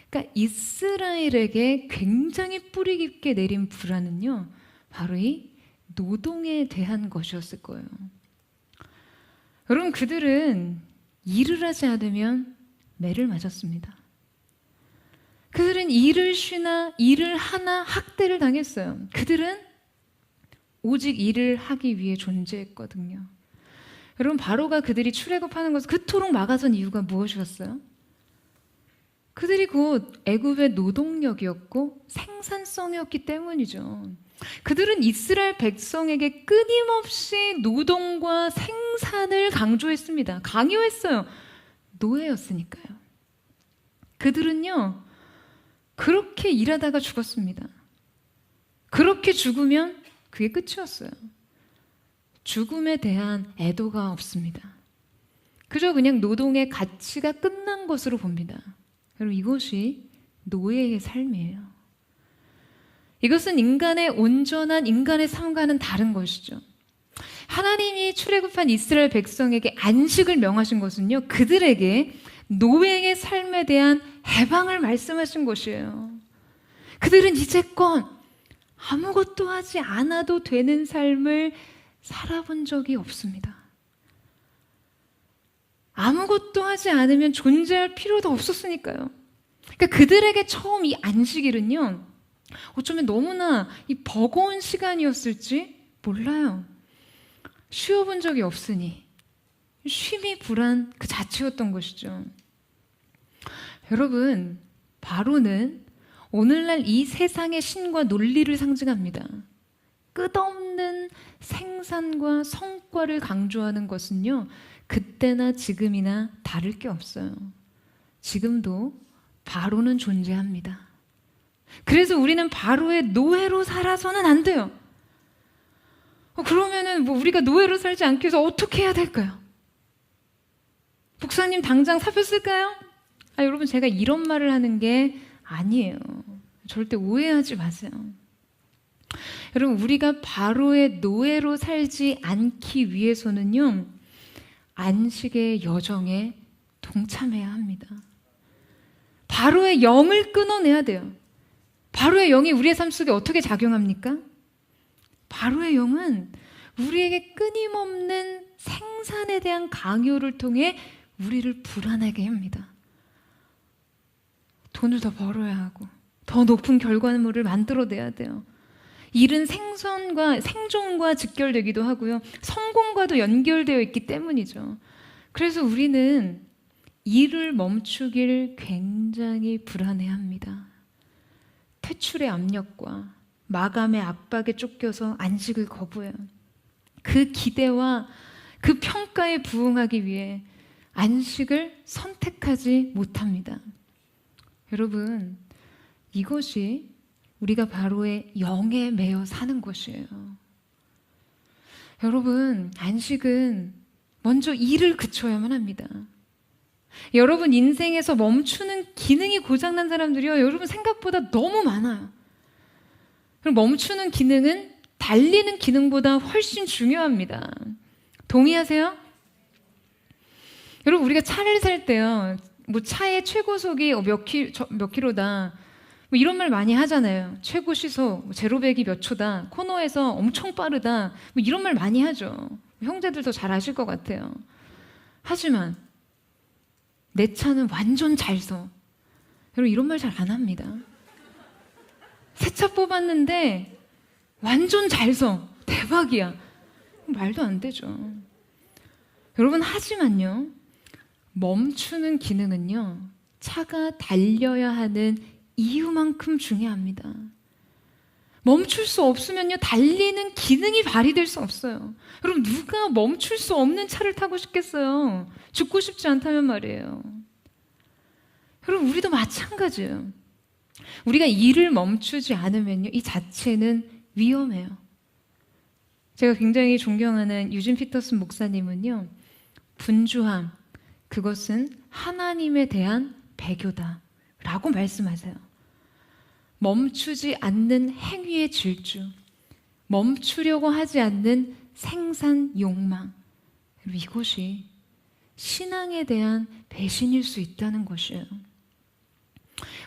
그러니까 이스라엘에게 굉장히 뿌리 깊게 내린 불안은요 바로 이 노동에 대한 것이었을 거예요. 여러분, 그들은 일을 하지 않으면 매를 맞았습니다. 그들은 일을 쉬나 일을 하나 학대를 당했어요. 그들은 오직 일을 하기 위해 존재했거든요. 여러분, 바로가 그들이 출애굽하는 것을 그토록 막아선 이유가 무엇이었어요? 그들이 곧 애굽의 노동력이었고 생산성이었기 때문이죠. 그들은 이스라엘 백성에게 끊임없이 노동과 생산을 강조했습니다. 강요했어요. 노예였으니까요. 그들은요 그렇게 일하다가 죽었습니다. 그렇게 죽으면 그게 끝이었어요. 죽음에 대한 애도가 없습니다. 그저 그냥 노동의 가치가 끝난 것으로 봅니다. 여러분, 이것이 노예의 삶이에요. 이것은 인간의 온전한 인간의 삶과는 다른 것이죠. 하나님이 출애굽한 이스라엘 백성에게 안식을 명하신 것은요 그들에게 노예의 삶에 대한 해방을 말씀하신 것이에요. 그들은 이제껏 아무것도 하지 않아도 되는 삶을 살아본 적이 없습니다. 아무것도 하지 않으면 존재할 필요도 없었으니까요. 그러니까 그들에게 처음 이 안식일은요 어쩌면 너무나 이 버거운 시간이었을지 몰라요. 쉬어본 적이 없으니 쉼이 불안 그 자체였던 것이죠. 여러분, 바로는 오늘날 이 세상의 신과 논리를 상징합니다. 끝없는 생산과 성과를 강조하는 것은요 그때나 지금이나 다를 게 없어요. 지금도 바로는 존재합니다. 그래서 우리는 바로의 노예로 살아서는 안 돼요. 그러면은 뭐 우리가 노예로 살지 않기 위해서 어떻게 해야 될까요? 목사님 당장 사표 쓸까요? 여러분, 제가 이런 말을 하는 게 아니에요. 절대 오해하지 마세요. 여러분, 우리가 바로의 노예로 살지 않기 위해서는요 안식의 여정에 동참해야 합니다. 바로의 영을 끊어내야 돼요. 바로의 영이 우리의 삶 속에 어떻게 작용합니까? 바로의 영은 우리에게 끊임없는 생산에 대한 강요를 통해 우리를 불안하게 합니다. 돈을 더 벌어야 하고 더 높은 결과물을 만들어내야 돼요. 일은 생존과 직결되기도 하고요. 성공과도 연결되어 있기 때문이죠. 그래서 우리는 일을 멈추길 굉장히 불안해합니다. 퇴출의 압력과 마감의 압박에 쫓겨서 안식을 거부해요. 그 기대와 그 평가에 부응하기 위해 안식을 선택하지 못합니다. 여러분, 이것이 우리가 바로의 영에 매여 사는 것이에요. 여러분, 안식은 먼저 일을 그쳐야만 합니다. 여러분 인생에서 멈추는 기능이 고장난 사람들이요 여러분 생각보다 너무 많아요. 그럼 멈추는 기능은 달리는 기능보다 훨씬 중요합니다. 동의하세요? 여러분, 우리가 차를 살 때요 뭐 차의 최고속이 몇 킬로다 뭐 이런 말 많이 하잖아요. 최고 시속 제로백이 몇 초다, 코너에서 엄청 빠르다, 뭐 이런 말 많이 하죠. 형제들 더 잘 아실 것 같아요. 하지만 내 차는 완전 잘 서. 여러분 이런 말 잘 안 합니다. 새 차 뽑았는데 완전 잘 서. 대박이야. 말도 안 되죠. 여러분 하지만요. 멈추는 기능은요. 차가 달려야 하는 이유만큼 중요합니다. 멈출 수 없으면요. 달리는 기능이 발휘될 수 없어요. 여러분 누가 멈출 수 없는 차를 타고 싶겠어요? 죽고 싶지 않다면 말이에요. 여러분 우리도 마찬가지예요. 우리가 일을 멈추지 않으면요. 이 자체는 위험해요. 제가 굉장히 존경하는 유진 피터슨 목사님은요. 분주함, 그것은 하나님에 대한 배교다 라고 말씀하세요. 멈추지 않는 행위의 질주, 멈추려고 하지 않는 생산 욕망, 이것이 신앙에 대한 배신일 수 있다는 것이에요.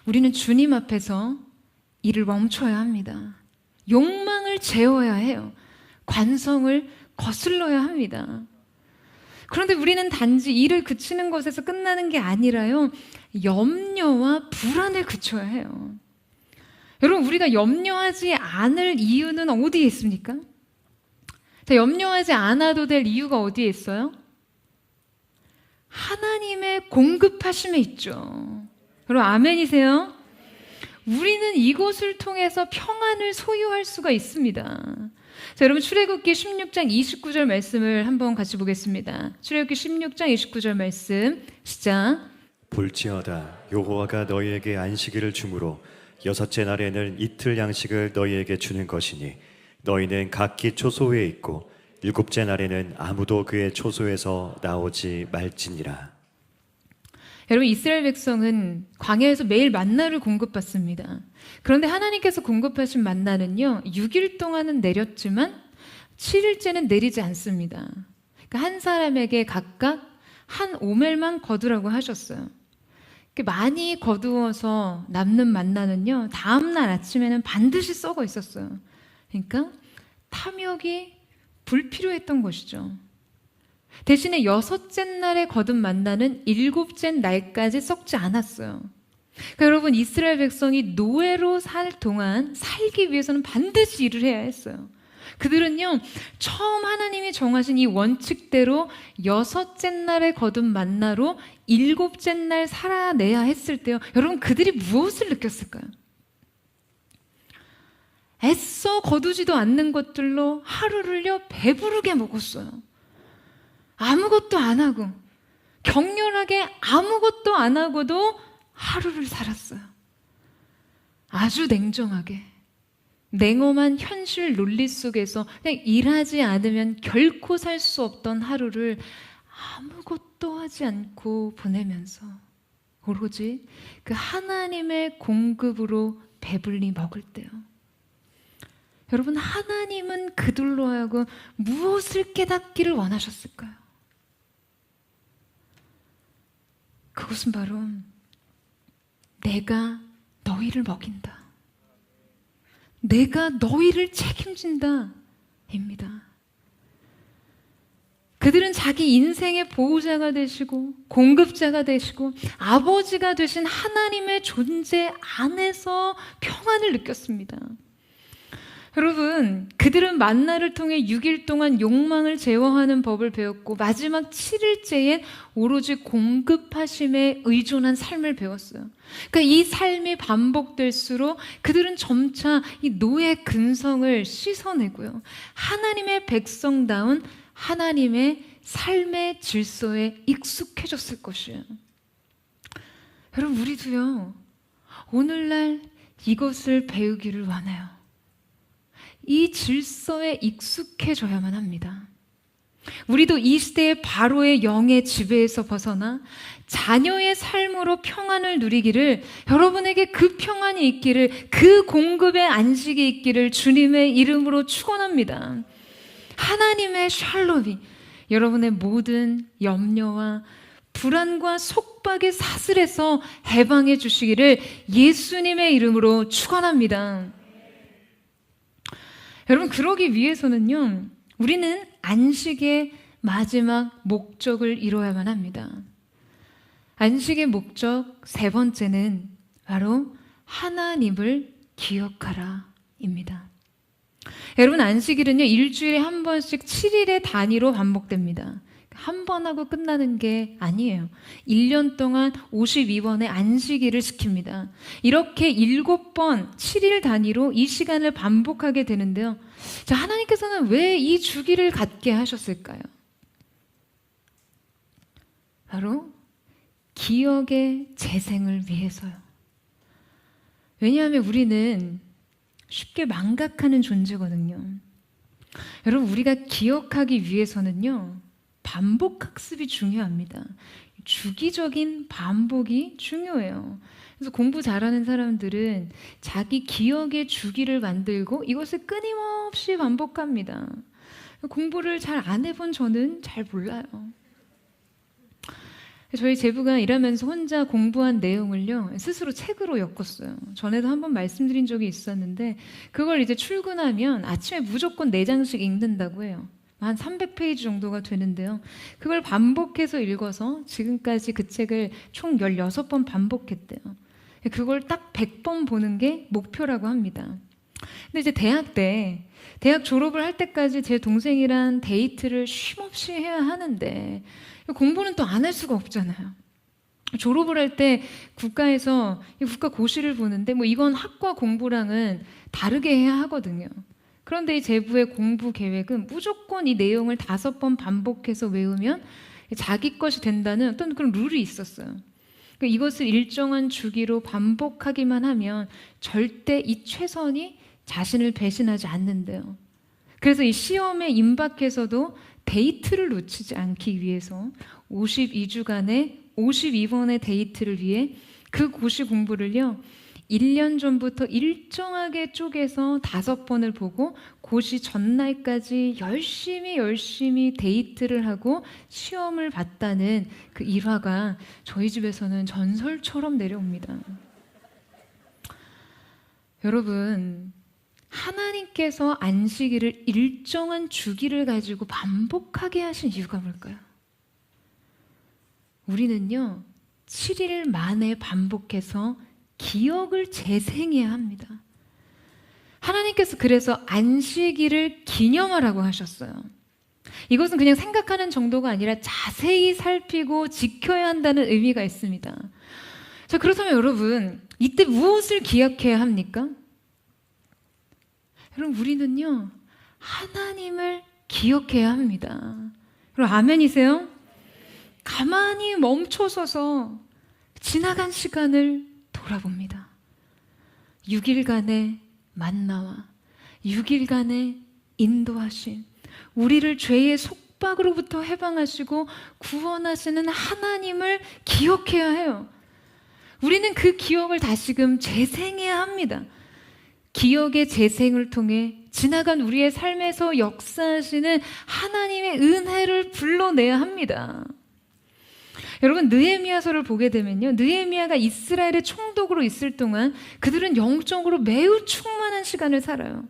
우리는 주님 앞에서 일을 멈춰야 합니다. 욕망을 제어해야 해요. 관성을 거슬러야 합니다. 그런데 우리는 단지 일을 그치는 것에서 끝나는 게 아니라요. 염려와 불안을 그쳐야 해요. 여러분 우리가 염려하지 않을 이유는 어디에 있습니까? 자, 염려하지 않아도 될 이유가 어디에 있어요? 하나님의 공급하심에 있죠. 여러분 아멘이세요? 우리는 이곳을 통해서 평안을 소유할 수가 있습니다. 자, 여러분 출애굽기 16장 29절 말씀을 한번 같이 보겠습니다. 출애굽기 16장 29절 말씀 시작. 볼지어다 여호와가 너희에게 안식일을 주므로 여섯째 날에는 이틀 양식을 너희에게 주는 것이니 너희는 각기 초소에 있고 일곱째 날에는 아무도 그의 초소에서 나오지 말지니라. 여러분 이스라엘 백성은 광야에서 매일 만나를 공급받습니다. 그런데 하나님께서 공급하신 만나는요 6일 동안은 내렸지만 7일째는 내리지 않습니다. 그러니까 한 사람에게 각각 한 오멜만 거두라고 하셨어요. 많이 거두어서 남는 만나는요 다음날 아침에는 반드시 썩어 있었어요. 그러니까 탐욕이 불필요했던 것이죠. 대신에 여섯째 날에 거둔 만나는 일곱째 날까지 썩지 않았어요. 그러니까 여러분 이스라엘 백성이 노예로 살 동안 살기 위해서는 반드시 일을 해야 했어요. 그들은요 처음 하나님이 정하신 이 원칙대로 여섯째 날에 거둔 만나로 일곱째 날 살아내야 했을 때요. 여러분 그들이 무엇을 느꼈을까요? 애써 거두지도 않는 것들로 하루를요 배부르게 먹었어요. 아무것도 안 하고 격렬하게 아무것도 안 하고도 하루를 살았어요. 아주 냉정하게 냉엄한 현실 논리 속에서 그냥 일하지 않으면 결코 살 수 없던 하루를 아무것도 하지 않고 보내면서 오로지 그 하나님의 공급으로 배불리 먹을 때요. 여러분 하나님은 그들로 하여금 무엇을 깨닫기를 원하셨을까요? 그것은 바로 내가 너희를 먹인다. 내가 너희를 책임진다 입니다. 그들은 자기 인생의 보호자가 되시고 공급자가 되시고 아버지가 되신 하나님의 존재 안에서 평안을 느꼈습니다. 여러분, 그들은 만나를 통해 6일 동안 욕망을 제어하는 법을 배웠고 마지막 7일째에 오로지 공급하심에 의존한 삶을 배웠어요. 그러니까 이 삶이 반복될수록 그들은 점차 이 노예 근성을 씻어내고요. 하나님의 백성다운 하나님의 삶의 질서에 익숙해졌을 것이에요. 여러분, 우리도요, 오늘날 이것을 배우기를 원해요. 이 질서에 익숙해져야만 합니다. 우리도 이 시대의 바로의 영의 지배에서 벗어나 자녀의 삶으로 평안을 누리기를, 여러분에게 그 평안이 있기를, 그 공급의 안식이 있기를 주님의 이름으로 축원합니다. 하나님의 샬롬이 여러분의 모든 염려와 불안과 속박의 사슬에서 해방해 주시기를 예수님의 이름으로 축원합니다. 여러분, 그러기 위해서는요, 우리는 안식의 마지막 목적을 이루어야만 합니다. 안식의 목적 세 번째는 바로 하나님을 기억하라입니다. 여러분, 안식일은요, 일주일에 한 번씩 7일의 단위로 반복됩니다. 한 번 하고 끝나는 게 아니에요. 1년 동안 52번의 안식일을 지킵니다. 이렇게 7번 7일 단위로 이 시간을 반복하게 되는데요. 자, 하나님께서는 왜 이 주기를 갖게 하셨을까요? 바로 기억의 재생을 위해서요. 왜냐하면 우리는 쉽게 망각하는 존재거든요. 여러분, 우리가 기억하기 위해서는요, 반복 학습이 중요합니다. 주기적인 반복이 중요해요. 그래서 공부 잘하는 사람들은 자기 기억의 주기를 만들고 이것을 끊임없이 반복합니다. 공부를 잘 안 해본 저는 잘 몰라요. 저희 제부가 일하면서 혼자 공부한 내용을요, 스스로 책으로 엮었어요. 전에도 한번 말씀드린 적이 있었는데, 그걸 이제 출근하면 아침에 무조건 4장씩 읽는다고 해요. 한 300페이지 정도가 되는데요. 그걸 반복해서 읽어서 지금까지 그 책을 총 16번 반복했대요. 그걸 딱 100번 보는 게 목표라고 합니다. 근데 이제 대학 졸업을 할 때까지 제 동생이랑 데이트를 쉼없이 해야 하는데 공부는 또 안 할 수가 없잖아요. 졸업을 할 때 국가에서 국가 고시를 보는데 뭐 이건 학과 공부랑은 다르게 해야 하거든요. 그런데 이 제부의 공부 계획은 무조건 이 내용을 5번 반복해서 외우면 자기 것이 된다는 어떤 그런 룰이 있었어요. 그러니까 이것을 일정한 주기로 반복하기만 하면 절대 이 최선이 자신을 배신하지 않는데요. 그래서 이 시험에 임박해서도 데이트를 놓치지 않기 위해서 52주간의 52번의 데이트를 위해 그 고시 공부를요, 1년 전부터 일정하게 쪼개서 5번을 보고 고시 전날까지 열심히 데이트를 하고 시험을 봤다는 그 일화가 저희 집에서는 전설처럼 내려옵니다. 여러분, 하나님께서 안식일을 일정한 주기를 가지고 반복하게 하신 이유가 뭘까요? 우리는요, 7일 만에 반복해서 기억을 재생해야 합니다. 하나님께서 그래서 안식일을 기념하라고 하셨어요. 이것은 그냥 생각하는 정도가 아니라 자세히 살피고 지켜야 한다는 의미가 있습니다. 자, 그렇다면 여러분, 이때 무엇을 기억해야 합니까? 여러분, 우리는요, 하나님을 기억해야 합니다. 여러분, 아멘이세요? 가만히 멈춰서서 지나간 시간을 돌아봅니다. 6일간의 만나와 6일간의 인도하심, 우리를 죄의 속박으로부터 해방하시고 구원하시는 하나님을 기억해야 해요. 우리는 그 기억을 다시금 재생해야 합니다. 기억의 재생을 통해 지나간 우리의 삶에서 역사하시는 하나님의 은혜를 불러내야 합니다. 여러분, 느헤미야서를 보게 되면요, 느헤미야가 이스라엘의 총독으로 있을 동안 그들은 영적으로 매우 충만한 시간을 살아요.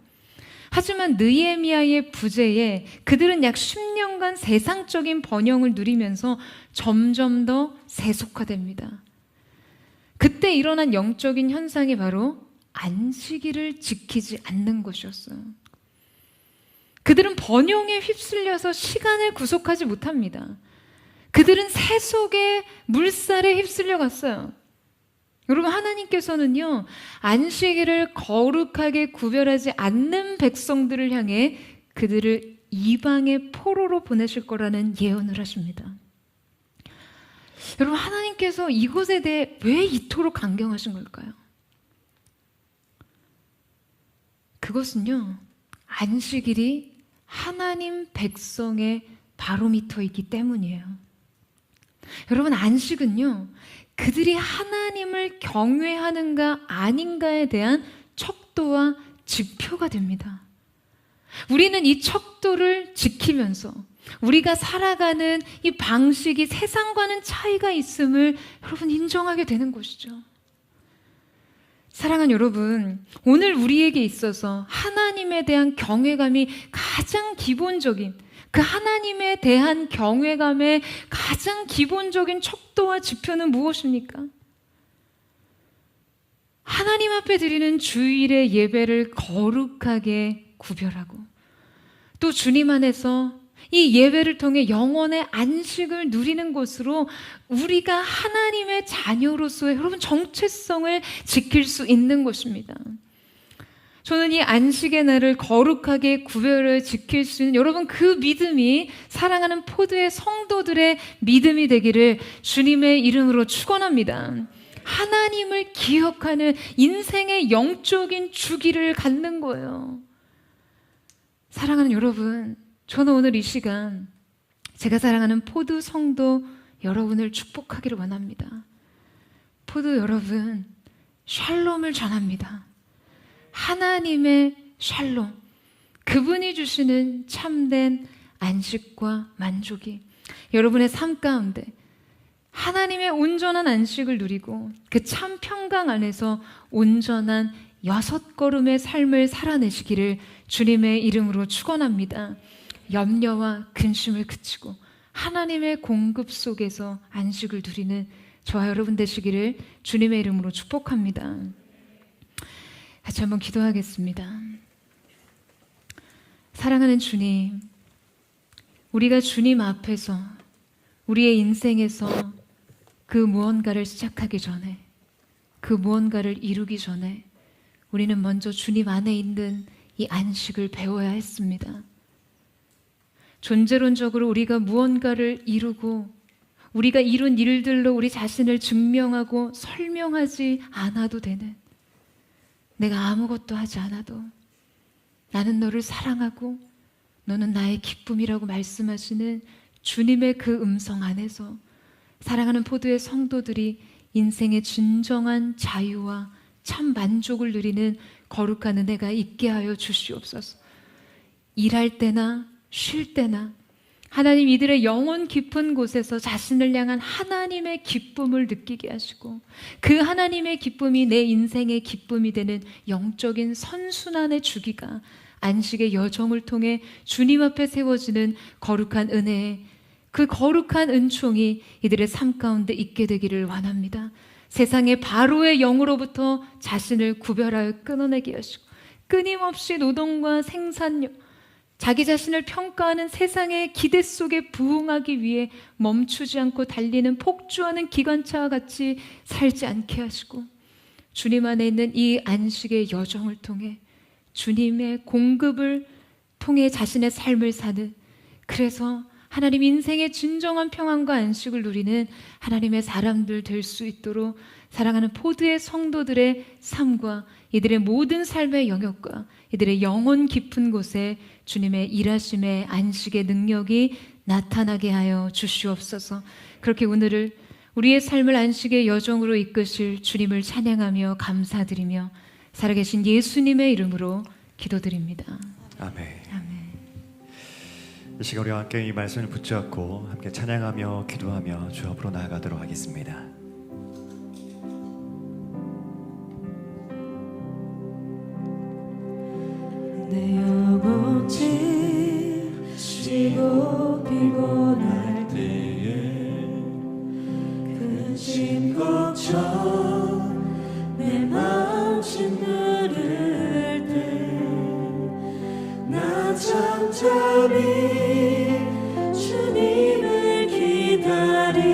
하지만 느헤미야의 부재에 그들은 약 10년간 세상적인 번영을 누리면서 점점 더 세속화됩니다. 그때 일어난 영적인 현상이 바로 안식일을 지키지 않는 것이었어요. 그들은 번영에 휩쓸려서 시간을 구속하지 못합니다. 그들은 세속의 물살에 휩쓸려 갔어요. 여러분, 하나님께서는요, 안식일을 거룩하게 구별하지 않는 백성들을 향해 그들을 이방의 포로로 보내실 거라는 예언을 하십니다. 여러분, 하나님께서 이것에 대해 왜 이토록 강경하신 걸까요? 그것은요, 안식일이 하나님 백성의 바로미터이기 때문이에요. 여러분, 안식은요, 그들이 하나님을 경외하는가 아닌가에 대한 척도와 지표가 됩니다. 우리는 이 척도를 지키면서 우리가 살아가는 이 방식이 세상과는 차이가 있음을 여러분 인정하게 되는 것이죠. 사랑하는 여러분, 오늘 우리에게 있어서 하나님에 대한 경외감이 가장 기본적인, 그 하나님에 대한 경외감의 가장 기본적인 척도와 지표는 무엇입니까? 하나님 앞에 드리는 주일의 예배를 거룩하게 구별하고 또 주님 안에서 이 예배를 통해 영혼의 안식을 누리는 것으로 우리가 하나님의 자녀로서의 여러분 정체성을 지킬 수 있는 것입니다. 저는 이 안식의 날을 거룩하게 구별을 지킬 수 있는 여러분 그 믿음이 사랑하는 포도의 성도들의 믿음이 되기를 주님의 이름으로 축원합니다. 하나님을 기억하는 인생의 영적인 주기를 갖는 거예요. 사랑하는 여러분, 저는 오늘 이 시간 제가 사랑하는 포도 성도 여러분을 축복하기를 원합니다. 포도 여러분, 샬롬을 전합니다. 하나님의 샬롬, 그분이 주시는 참된 안식과 만족이 여러분의 삶 가운데 하나님의 온전한 안식을 누리고 그 참 평강 안에서 온전한 6걸음의 삶을 살아내시기를 주님의 이름으로 축원합니다. 염려와 근심을 그치고 하나님의 공급 속에서 안식을 누리는 저와 여러분 되시기를 주님의 이름으로 축복합니다. 같이 한번 기도하겠습니다. 사랑하는 주님, 우리가 주님 앞에서 우리의 인생에서 그 무언가를 시작하기 전에, 그 무언가를 이루기 전에 우리는 먼저 주님 안에 있는 이 안식을 배워야 했습니다. 존재론적으로 우리가 무언가를 이루고 우리가 이룬 일들로 우리 자신을 증명하고 설명하지 않아도 되는, 내가 아무것도 하지 않아도 나는 너를 사랑하고 너는 나의 기쁨이라고 말씀하시는 주님의 그 음성 안에서 사랑하는 포도의 성도들이 인생의 진정한 자유와 참 만족을 누리는 거룩한 은혜가 있게 하여 주시옵소서. 일할 때나 쉴 때나 하나님 이들의 영혼 깊은 곳에서 자신을 향한 하나님의 기쁨을 느끼게 하시고 그 하나님의 기쁨이 내 인생의 기쁨이 되는 영적인 선순환의 주기가 안식의 여정을 통해 주님 앞에 세워지는 거룩한 은혜에 그 거룩한 은총이 이들의 삶 가운데 있게 되기를 원합니다. 세상의 바로의 영으로부터 자신을 구별하여 끊어내게 하시고 끊임없이 노동과 생산력, 자기 자신을 평가하는 세상의 기대 속에 부응하기 위해 멈추지 않고 달리는 폭주하는 기관차와 같이 살지 않게 하시고 주님 안에 있는 이 안식의 여정을 통해 주님의 공급을 통해 자신의 삶을 사는, 그래서 하나님 인생의 진정한 평안과 안식을 누리는 하나님의 사람들 될 수 있도록 사랑하는 포도의 성도들의 삶과 이들의 모든 삶의 영역과 이들의 영혼 깊은 곳에 주님의 일하심의 안식의 능력이 나타나게 하여 주시옵소서. 그렇게 오늘을 우리의 삶을 안식의 여정으로 이끄실 주님을 찬양하며 감사드리며 살아계신 예수님의 이름으로 기도드립니다. 아멘. 아멘. 이 시간 우리와 함께 이 말씀을 붙잡고 함께 찬양하며 기도하며 주 앞으로 나아가도록 하겠습니다. 내 영혼 지치고 피곤할 때에 근심 걱정 내 마음 짓누를 때 나 잠잠히 주님을 기다리네.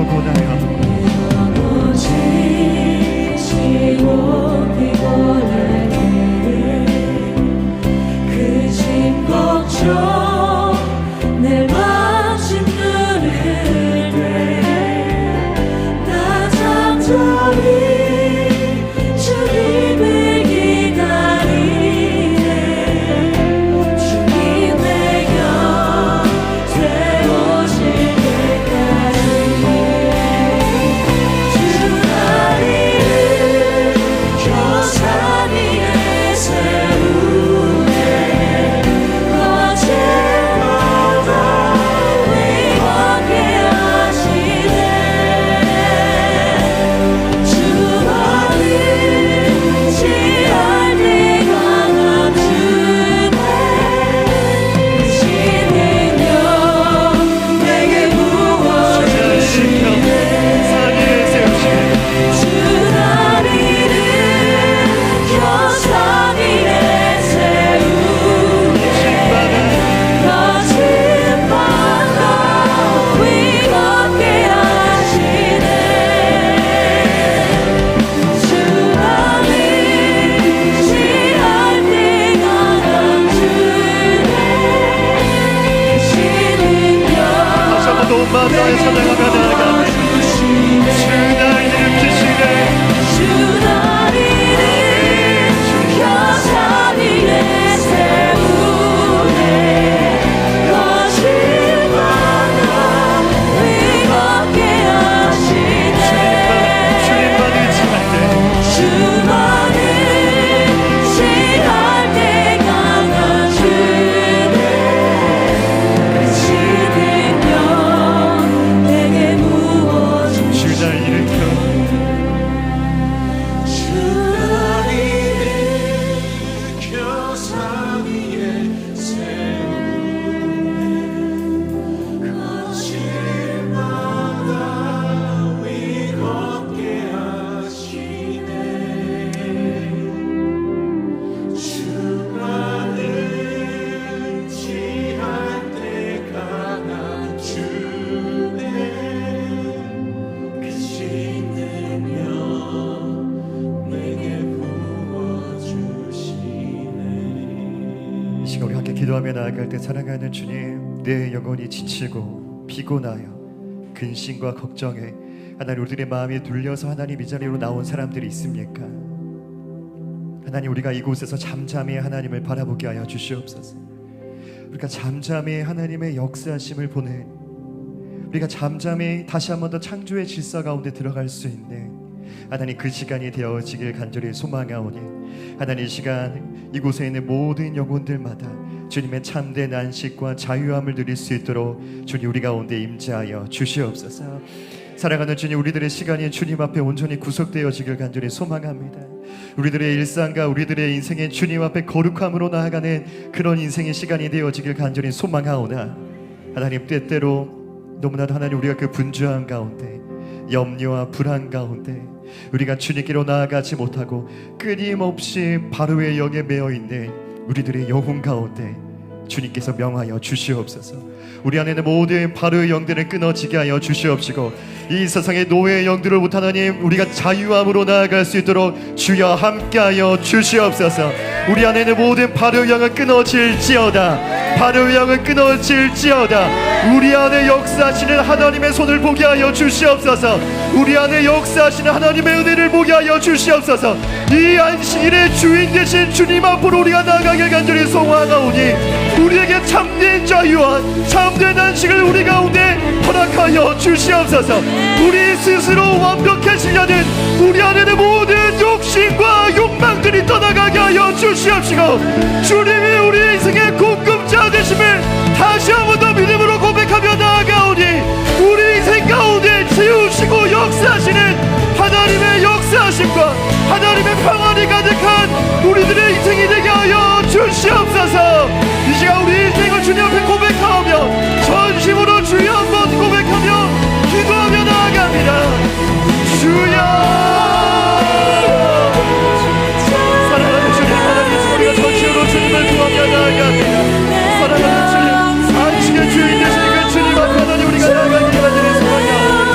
피곤하여 지치고 피곤할 때에 그 짐 걱정 내 마침 누를 때 나 잠잠히 주님을 기다리네 주님 내 곁에 오실 때까지 주 다리를 펴산 위에 세우네 거친 바다 위험하게 하시네 주만을 지할 때 강함 주네 신 능력 내게 부어주시네 산 위에 세우시네 주 다리를 펴산 위에 세우네 거친 바다 위험하게 하시네 주만을 지할 때 강함 주네 신 능력 다시 한번 온 마음 다해 찬양하며 나아가네 주 날 일으키시네 주 다리를 펴산 위에 세우네 거친 바다 위험하게 하시네 주님만 의지할 때 주만을 지할 때 강한 주네 신 능력 내게 부어주시네 주 날 일으켜 주 다리를 펴산 위에 세우네 거친 바다 위험하게 하시네 주만을 지할 때 강한 주네 그 신 능력 내게 부어주시네 이 시간 우리 함께 기도하며 나아갈 때 사랑하는 주님 내 영혼이 지치고 피곤하여 근심과 걱정에 하나님 우리들의 마음이 눌려서 하나님 이 자리로 나온 사람들이 있습니까? 하나님 우리가 이곳에서 잠잠히 하나님을 바라보게 하여 주시옵소서. 우리가 잠잠히 하나님의 역사하심을 보는 우리가 잠잠히 다시 한 번 더 창조의 질서 가운데 들어갈 수 있는 하나님 그 시간이 되어지길 간절히 소망하오니 하나님 이 시간 이곳에 있는 모든 영혼들마다 주님의 참된 안식과 자유함을 누릴 수 있도록 주님 우리 가운데 임재하여 주시옵소서. 사랑하는 주님 우리들의 시간이 주님 앞에 온전히 구속되어지길 간절히 소망합니다. 우리들의 일상과 우리들의 인생의 주님 앞에 거룩함으로 나아가는 그런 인생의 시간이 되어지길 간절히 소망하오나 하나님 때때로 너무나도 하나님 우리가 그 분주함 가운데 염려와 불안 가운데 우리가 주님께로 나아가지 못하고 끊임없이 바로의 영에 매여 있는 우리들의 영혼 가운데 주님께서 명하여 주시옵소서. 우리 안에는 모든 바로의 영들을 끊어지게 하여 주시옵시고 이 세상의 노예의 영들로부터 하나님 우리가 자유함으로 나아갈 수 있도록 주여 함께하여 주시옵소서. 우리 안에는 모든 바로의 영은 끊어질지어다. 바로의 영은 끊어질지어다. 우리 안에 역사하시는 하나님의 손을 보게 하여 주시옵소서. 우리 안에 역사하시는 하나님의 은혜를 보게 하여 주시옵소서. 이 안식일의 주인 되신 주님 앞으로 우리가 나아가길 간절히 소망하오니 우리에게 참된 자유와 참된 안식을 우리 가운데 허락하여 주시옵소서. 우리 스스로 완벽해지려는 우리 안에는 모든 욕심과 욕망들이 떠나가게 하여 주시옵시고 주님이 우리 인생의 공급자 되심을 다시 한 번 더 믿음으로 고백하며 나아가오니 우리 인생 가운데 지으시고 역사하시는 하나님의 역사하심과 하나님의 평안이 가득한 우리들의 인생이 되게 하여 주시옵소서. 이 시간 우리 인생을 주님 앞에 고백하며 전심으로 주여 한번 고백하며 기도하며 나아갑니다. 주여 사랑하는 주님 하나님 우리가 전심으로 주님을 구하며 나아갑니다. 사랑하는 주님 안식의 주인 되시는 그 주님 앞에 하나님 우리가 나아가기를 간절히 소망하오니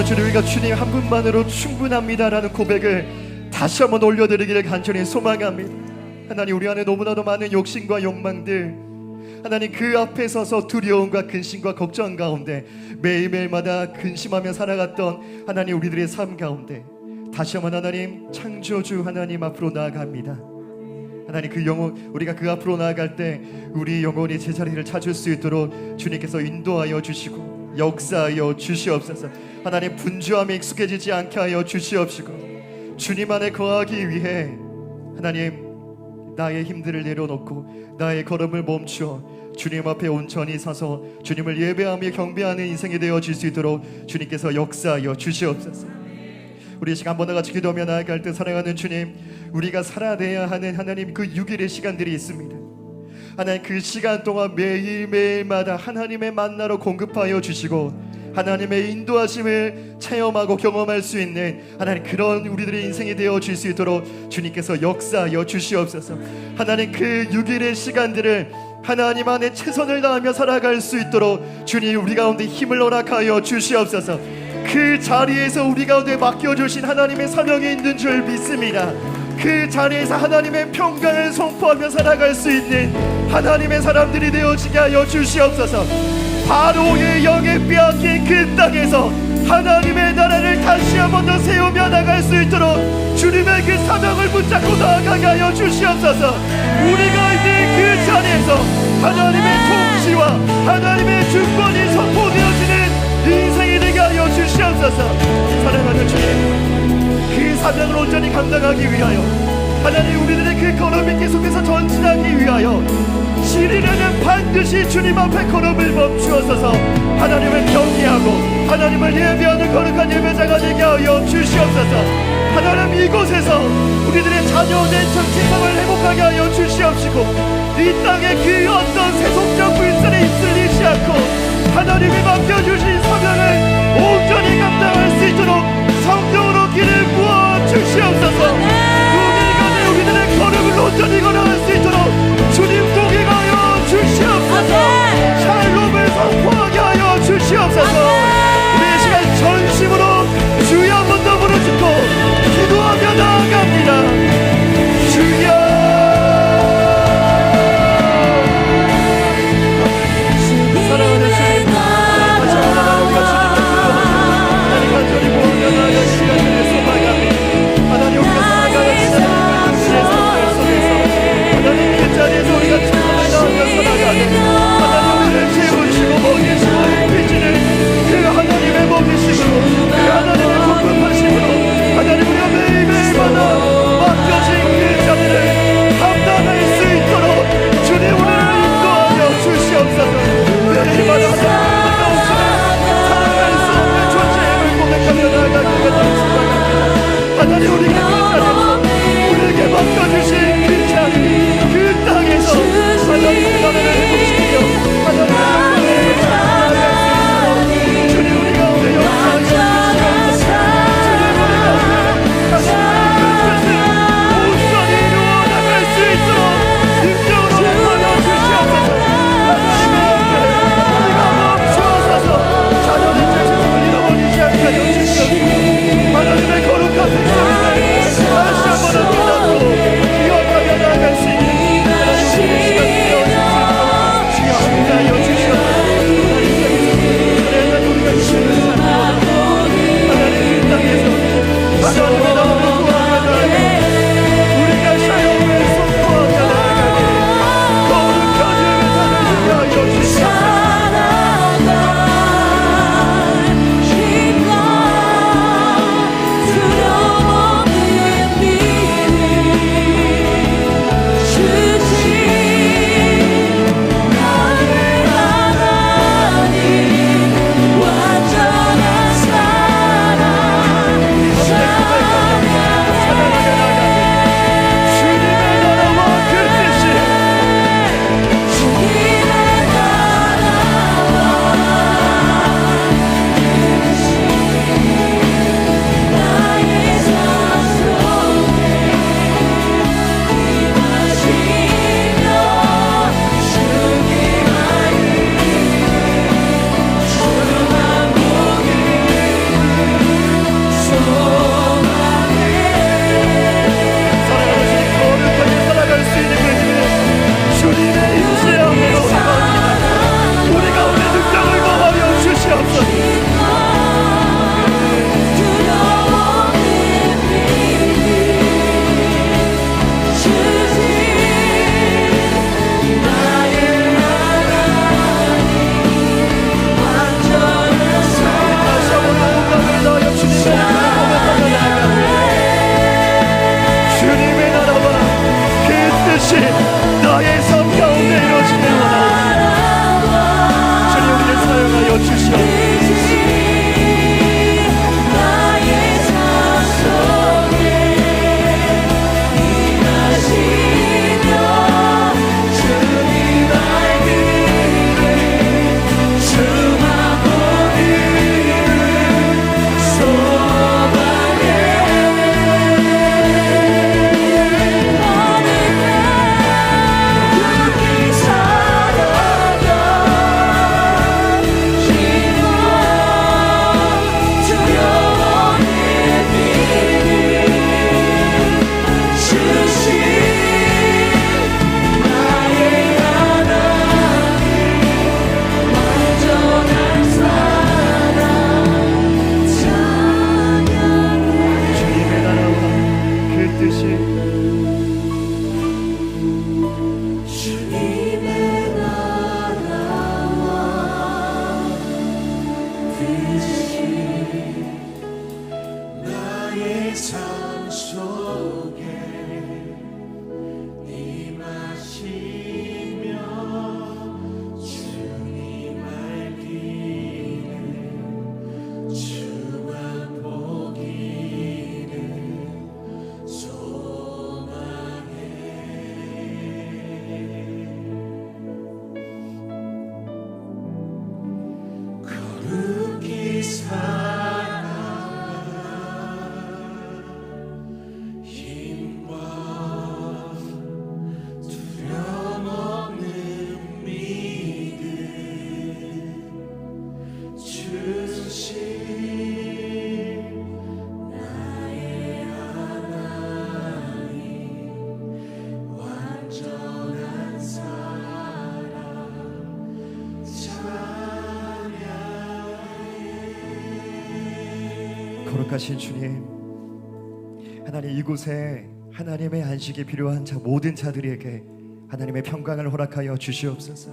주님, 우리가 주님 한 분만으로 충분합니다라는 고백을 다시 한번 올려드리기를 간절히 소망합니다. 하나님, 우리 안에 너무나도 많은 욕심과 욕망들, 하나님 그 앞에 서서 두려움과 근심과 걱정 가운데 매일매일마다 근심하며 살아갔던 하나님 우리들의 삶 가운데 다시 한번 하나님 창조주 하나님 앞으로 나아갑니다. 하나님, 그 영혼, 우리가 그 앞으로 나아갈 때 우리 영혼이 제자리를 찾을 수 있도록 주님께서 인도하여 주시고 역사하여 주시옵소서. 하나님, 분주함에 익숙해지지 않게 하여 주시옵시고 주님 안에 거하기 위해 하나님 나의 힘들을 내려놓고 나의 걸음을 멈추어 주님 앞에 온전히 서서 주님을 예배하며 경배하는 인생이 되어질 수 있도록 주님께서 역사하여 주시옵소서. 우리 시간 한번 다 같이 기도하며 나아갈 때, 사랑하는 주님, 우리가 살아내야 하는 하나님 그 6일의 시간들이 있습니다. 하나님, 그 시간 동안 매일매일마다 하나님의 만나로 공급하여 주시고 하나님의 인도하심을 체험하고 경험할 수 있는 하나님 그런 우리들의 인생이 되어질 수 있도록 주님께서 역사하여 주시옵소서. 하나님, 그 6일의 시간들을 하나님 안에 최선을 다하며 살아갈 수 있도록 주님 우리 가운데 힘을 허락하여 주시옵소서. 그 자리에서 우리 가운데 맡겨주신 하나님의 사명이 있는 줄 믿습니다. 그 자리에서 하나님의 평강을 선포하며 살아갈 수 있는 하나님의 사람들이 되어지게 하여 주시옵소서. 바로의 영에 빼앗긴 그 땅에서 하나님의 나라를 다시 한번 더 세우며 나갈 수 있도록 주님의 그 사명을 붙잡고 나아가게 하여 주시옵소서. 우리가 있는 그 자리에서 하나님의 통치와 하나님의 주권이 선포되어지는 인생이 되게 하여 주시옵소서. 사랑하는 주님, 그 사명을 온전히 감당하기 위하여 하나님 우리들의 그 걸음이 계속해서 전진하기 위하여 시리는 반드시 주님 앞에 걸음을 멈추어서서 하나님을 경외하고 하나님을 예배하는 거룩한 예배자가 되게 하여 주시옵소서. 하나님, 이곳에서 우리들의 자녀된 정체성을 회복하게 하여 주시옵시고 이 땅에 그 어떤 세속적 불선에 입술리지 않고 하나님이 맡겨주신 사명을 온전히 감당할 수 있도록 성령으로 길을 부어 주시옵소서. 우리가 우리들의 걸음을 온전히 걸어갈 수 있도록 주님 동행하여 주시옵소서. 샬롬을 선포하게 하여 주시옵소서. 우리의 시간 전심으로 주여 한번 더 부르짖고 기도하며 나아갑니다. 주여, 사랑하는 주님, 다시 한번 우리가 주님을 기도하며 하나님 간절히 모으며 나아갈 시간을 소망합니다. 하나님, 우리가 살아가는 시간을 세상 속에서 하나님 그 자리에서 우리가 주님을 나아가 살아가는 하나님 우리를 채우시고 먹이시고 입히시는 그 하나님의 먹이심으로 그 하나님의 공급하심으로 하나님 우리가 매일매일마다 맡겨진 그 자리를 감당할 수 있도록 주님 우리를 인도하여 주시옵소서. 매일마다 하나님 살아갈 수 없는 존재임을 고백하며 나아가기가 축복합니다. 하나님, 우리가 그 자리에서 우리에게 맡겨주신 그 자리 그 땅에서 하나님의 나라를 회복시키며 하나님의 영광을 찬양할 수 있도록 주님 우리 가운데 역사하여 주시옵소서. 주님 우리 가운데 하나님의 그 뜻을 온전히 이루어 나갈 수 있도록 능력으로 나타나 주시옵소서. 하나님의 우리가 멈추어서서 자녀의 죄성을 잃어버리지 않게 하여 주시옵소서. 하나님의 거룩한 백성을 나의 삶 속에 임하시며 주님 알기를 주만 보기를 소망해. 거룩히 살아가 힘과 두려움 없는 믿음 주신 나의 하나님 완전한 사랑 찬양해. 거룩하신 주님, 하나님 이곳에 하나님의 안식이 필요한 모든 자들에게 하나님의 평강을 허락하여 주시옵소서.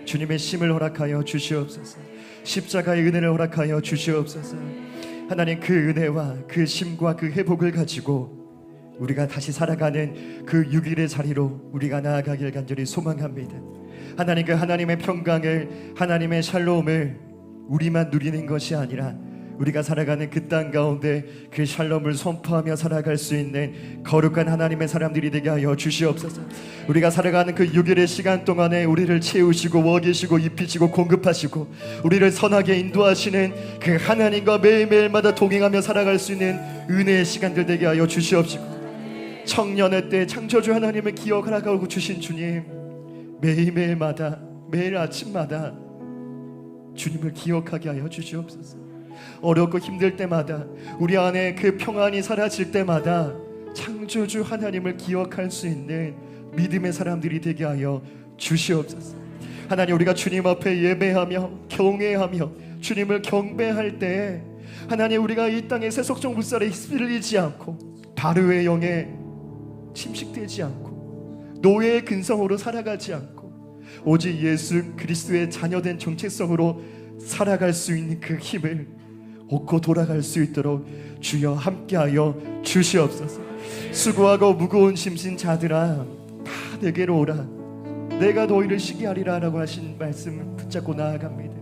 주님의 심을 허락하여 주시옵소서. 십자가의 은혜를 허락하여 주시옵소서. 하나님 그 은혜와 그 심과 그 회복을 가지고 우리가 다시 살아가는 그 6일의 자리로 우리가 나아가길 간절히 소망합니다. 하나님 그 하나님의 평강을, 하나님의 샬롬을 우리만 누리는 것이 아니라 우리가 살아가는 그 땅 가운데 그 샬롬을 선포하며 살아갈 수 있는 거룩한 하나님의 사람들이 되게 하여 주시옵소서. 우리가 살아가는 그 6일의 시간 동안에 우리를 채우시고 먹이시고 입히시고 공급하시고 우리를 선하게 인도하시는 그 하나님과 매일매일마다 동행하며 살아갈 수 있는 은혜의 시간들 되게 하여 주시옵시고, 청년의 때 창조주 하나님을 기억하라고 주신 주님, 매일매일마다 매일 아침마다 주님을 기억하게 하여 주시옵소서. 어렵고 힘들 때마다, 우리 안에 그 평안이 사라질 때마다 창조주 하나님을 기억할 수 있는 믿음의 사람들이 되게 하여 주시옵소서. 하나님, 우리가 주님 앞에 예배하며 경외하며 주님을 경배할 때 하나님, 우리가 이 땅의 세속적 물살에 휩쓸리지 않고 바로의 영에 침식되지 않고 노예의 근성으로 살아가지 않고 오직 예수 그리스도의 자녀된 정체성으로 살아갈 수 있는 그 힘을 얻고 돌아갈 수 있도록 주여 함께하여 주시옵소서. 수고하고 무거운 짐진 자들아 다 내게로 오라, 내가 너희를 쉬게 하리라 라고 하신 말씀을 붙잡고 나아갑니다.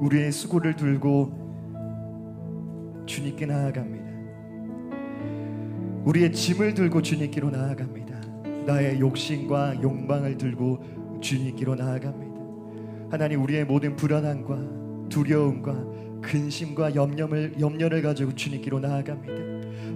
우리의 수고를 들고 주님께 나아갑니다. 우리의 짐을 들고 주님께로 나아갑니다. 나의 욕심과 욕망을 들고 주님께로 나아갑니다. 하나님, 우리의 모든 불안함과 두려움과 근심과 염려를 가지고 주님께로 나아갑니다.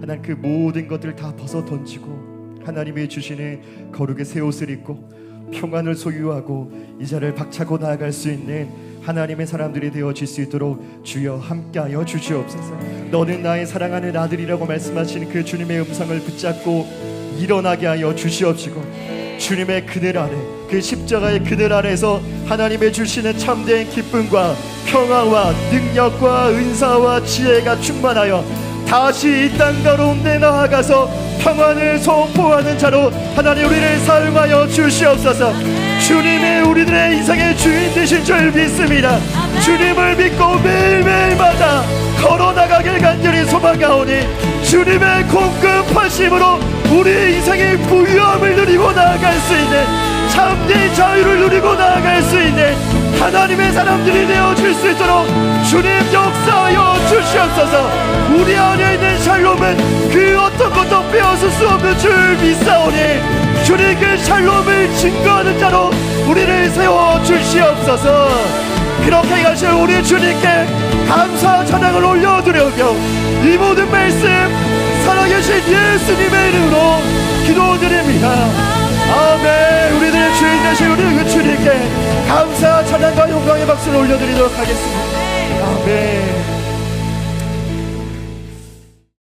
하나님, 그 모든 것들을 다 벗어 던지고 하나님이 주시는 거룩의 새 옷을 입고 평안을 소유하고 이 자를 박차고 나아갈 수 있는 하나님의 사람들이 되어질 수 있도록 주여 함께하여 주시옵소서. 너는 나의 사랑하는 아들이라고 말씀하시는 그 주님의 음성을 붙잡고 일어나게 하여 주시옵시고, 주님의 그늘 아래, 그 십자가의 그늘 아래에서 하나님의 주시는 참된 기쁨과 평화와 능력과 은사와 지혜가 충만하여 다시 이 땅 가운데 나아가서 평안을 선포하는 자로 하나님 우리를 사용하여 주시옵소서. 주님이 우리들의 인생의 주인 되신 줄 믿습니다. 주님을 믿고 매일매일마다 걸어나가길 간절히 소망하오니 주님의 공급하심으로 우리의 인생의 부유함을 누리고 나아갈 수 있는 참된 자유를 누리고 나아갈 수 있는 하나님의 사람들이 되어질 수 있도록 주님 역사하여 주시옵소서. 우리 안에 있는 샬롬은 그 어떤 것도 빼앗을 수 없는 줄 믿사오니 주님 그 샬롬을 증거하는 자로 우리를 세워 주시옵소서. 그렇게 하실 우리 주님께 감사 찬양을 올려드려며 이 모든 말씀 살아계신 예수님의 이름으로 기도드립니다. 아멘. 우리들의 주인 되신 우리 그 주님께 감사 찬양과 영광의 박수를 올려드리도록 하겠습니다. 아멘.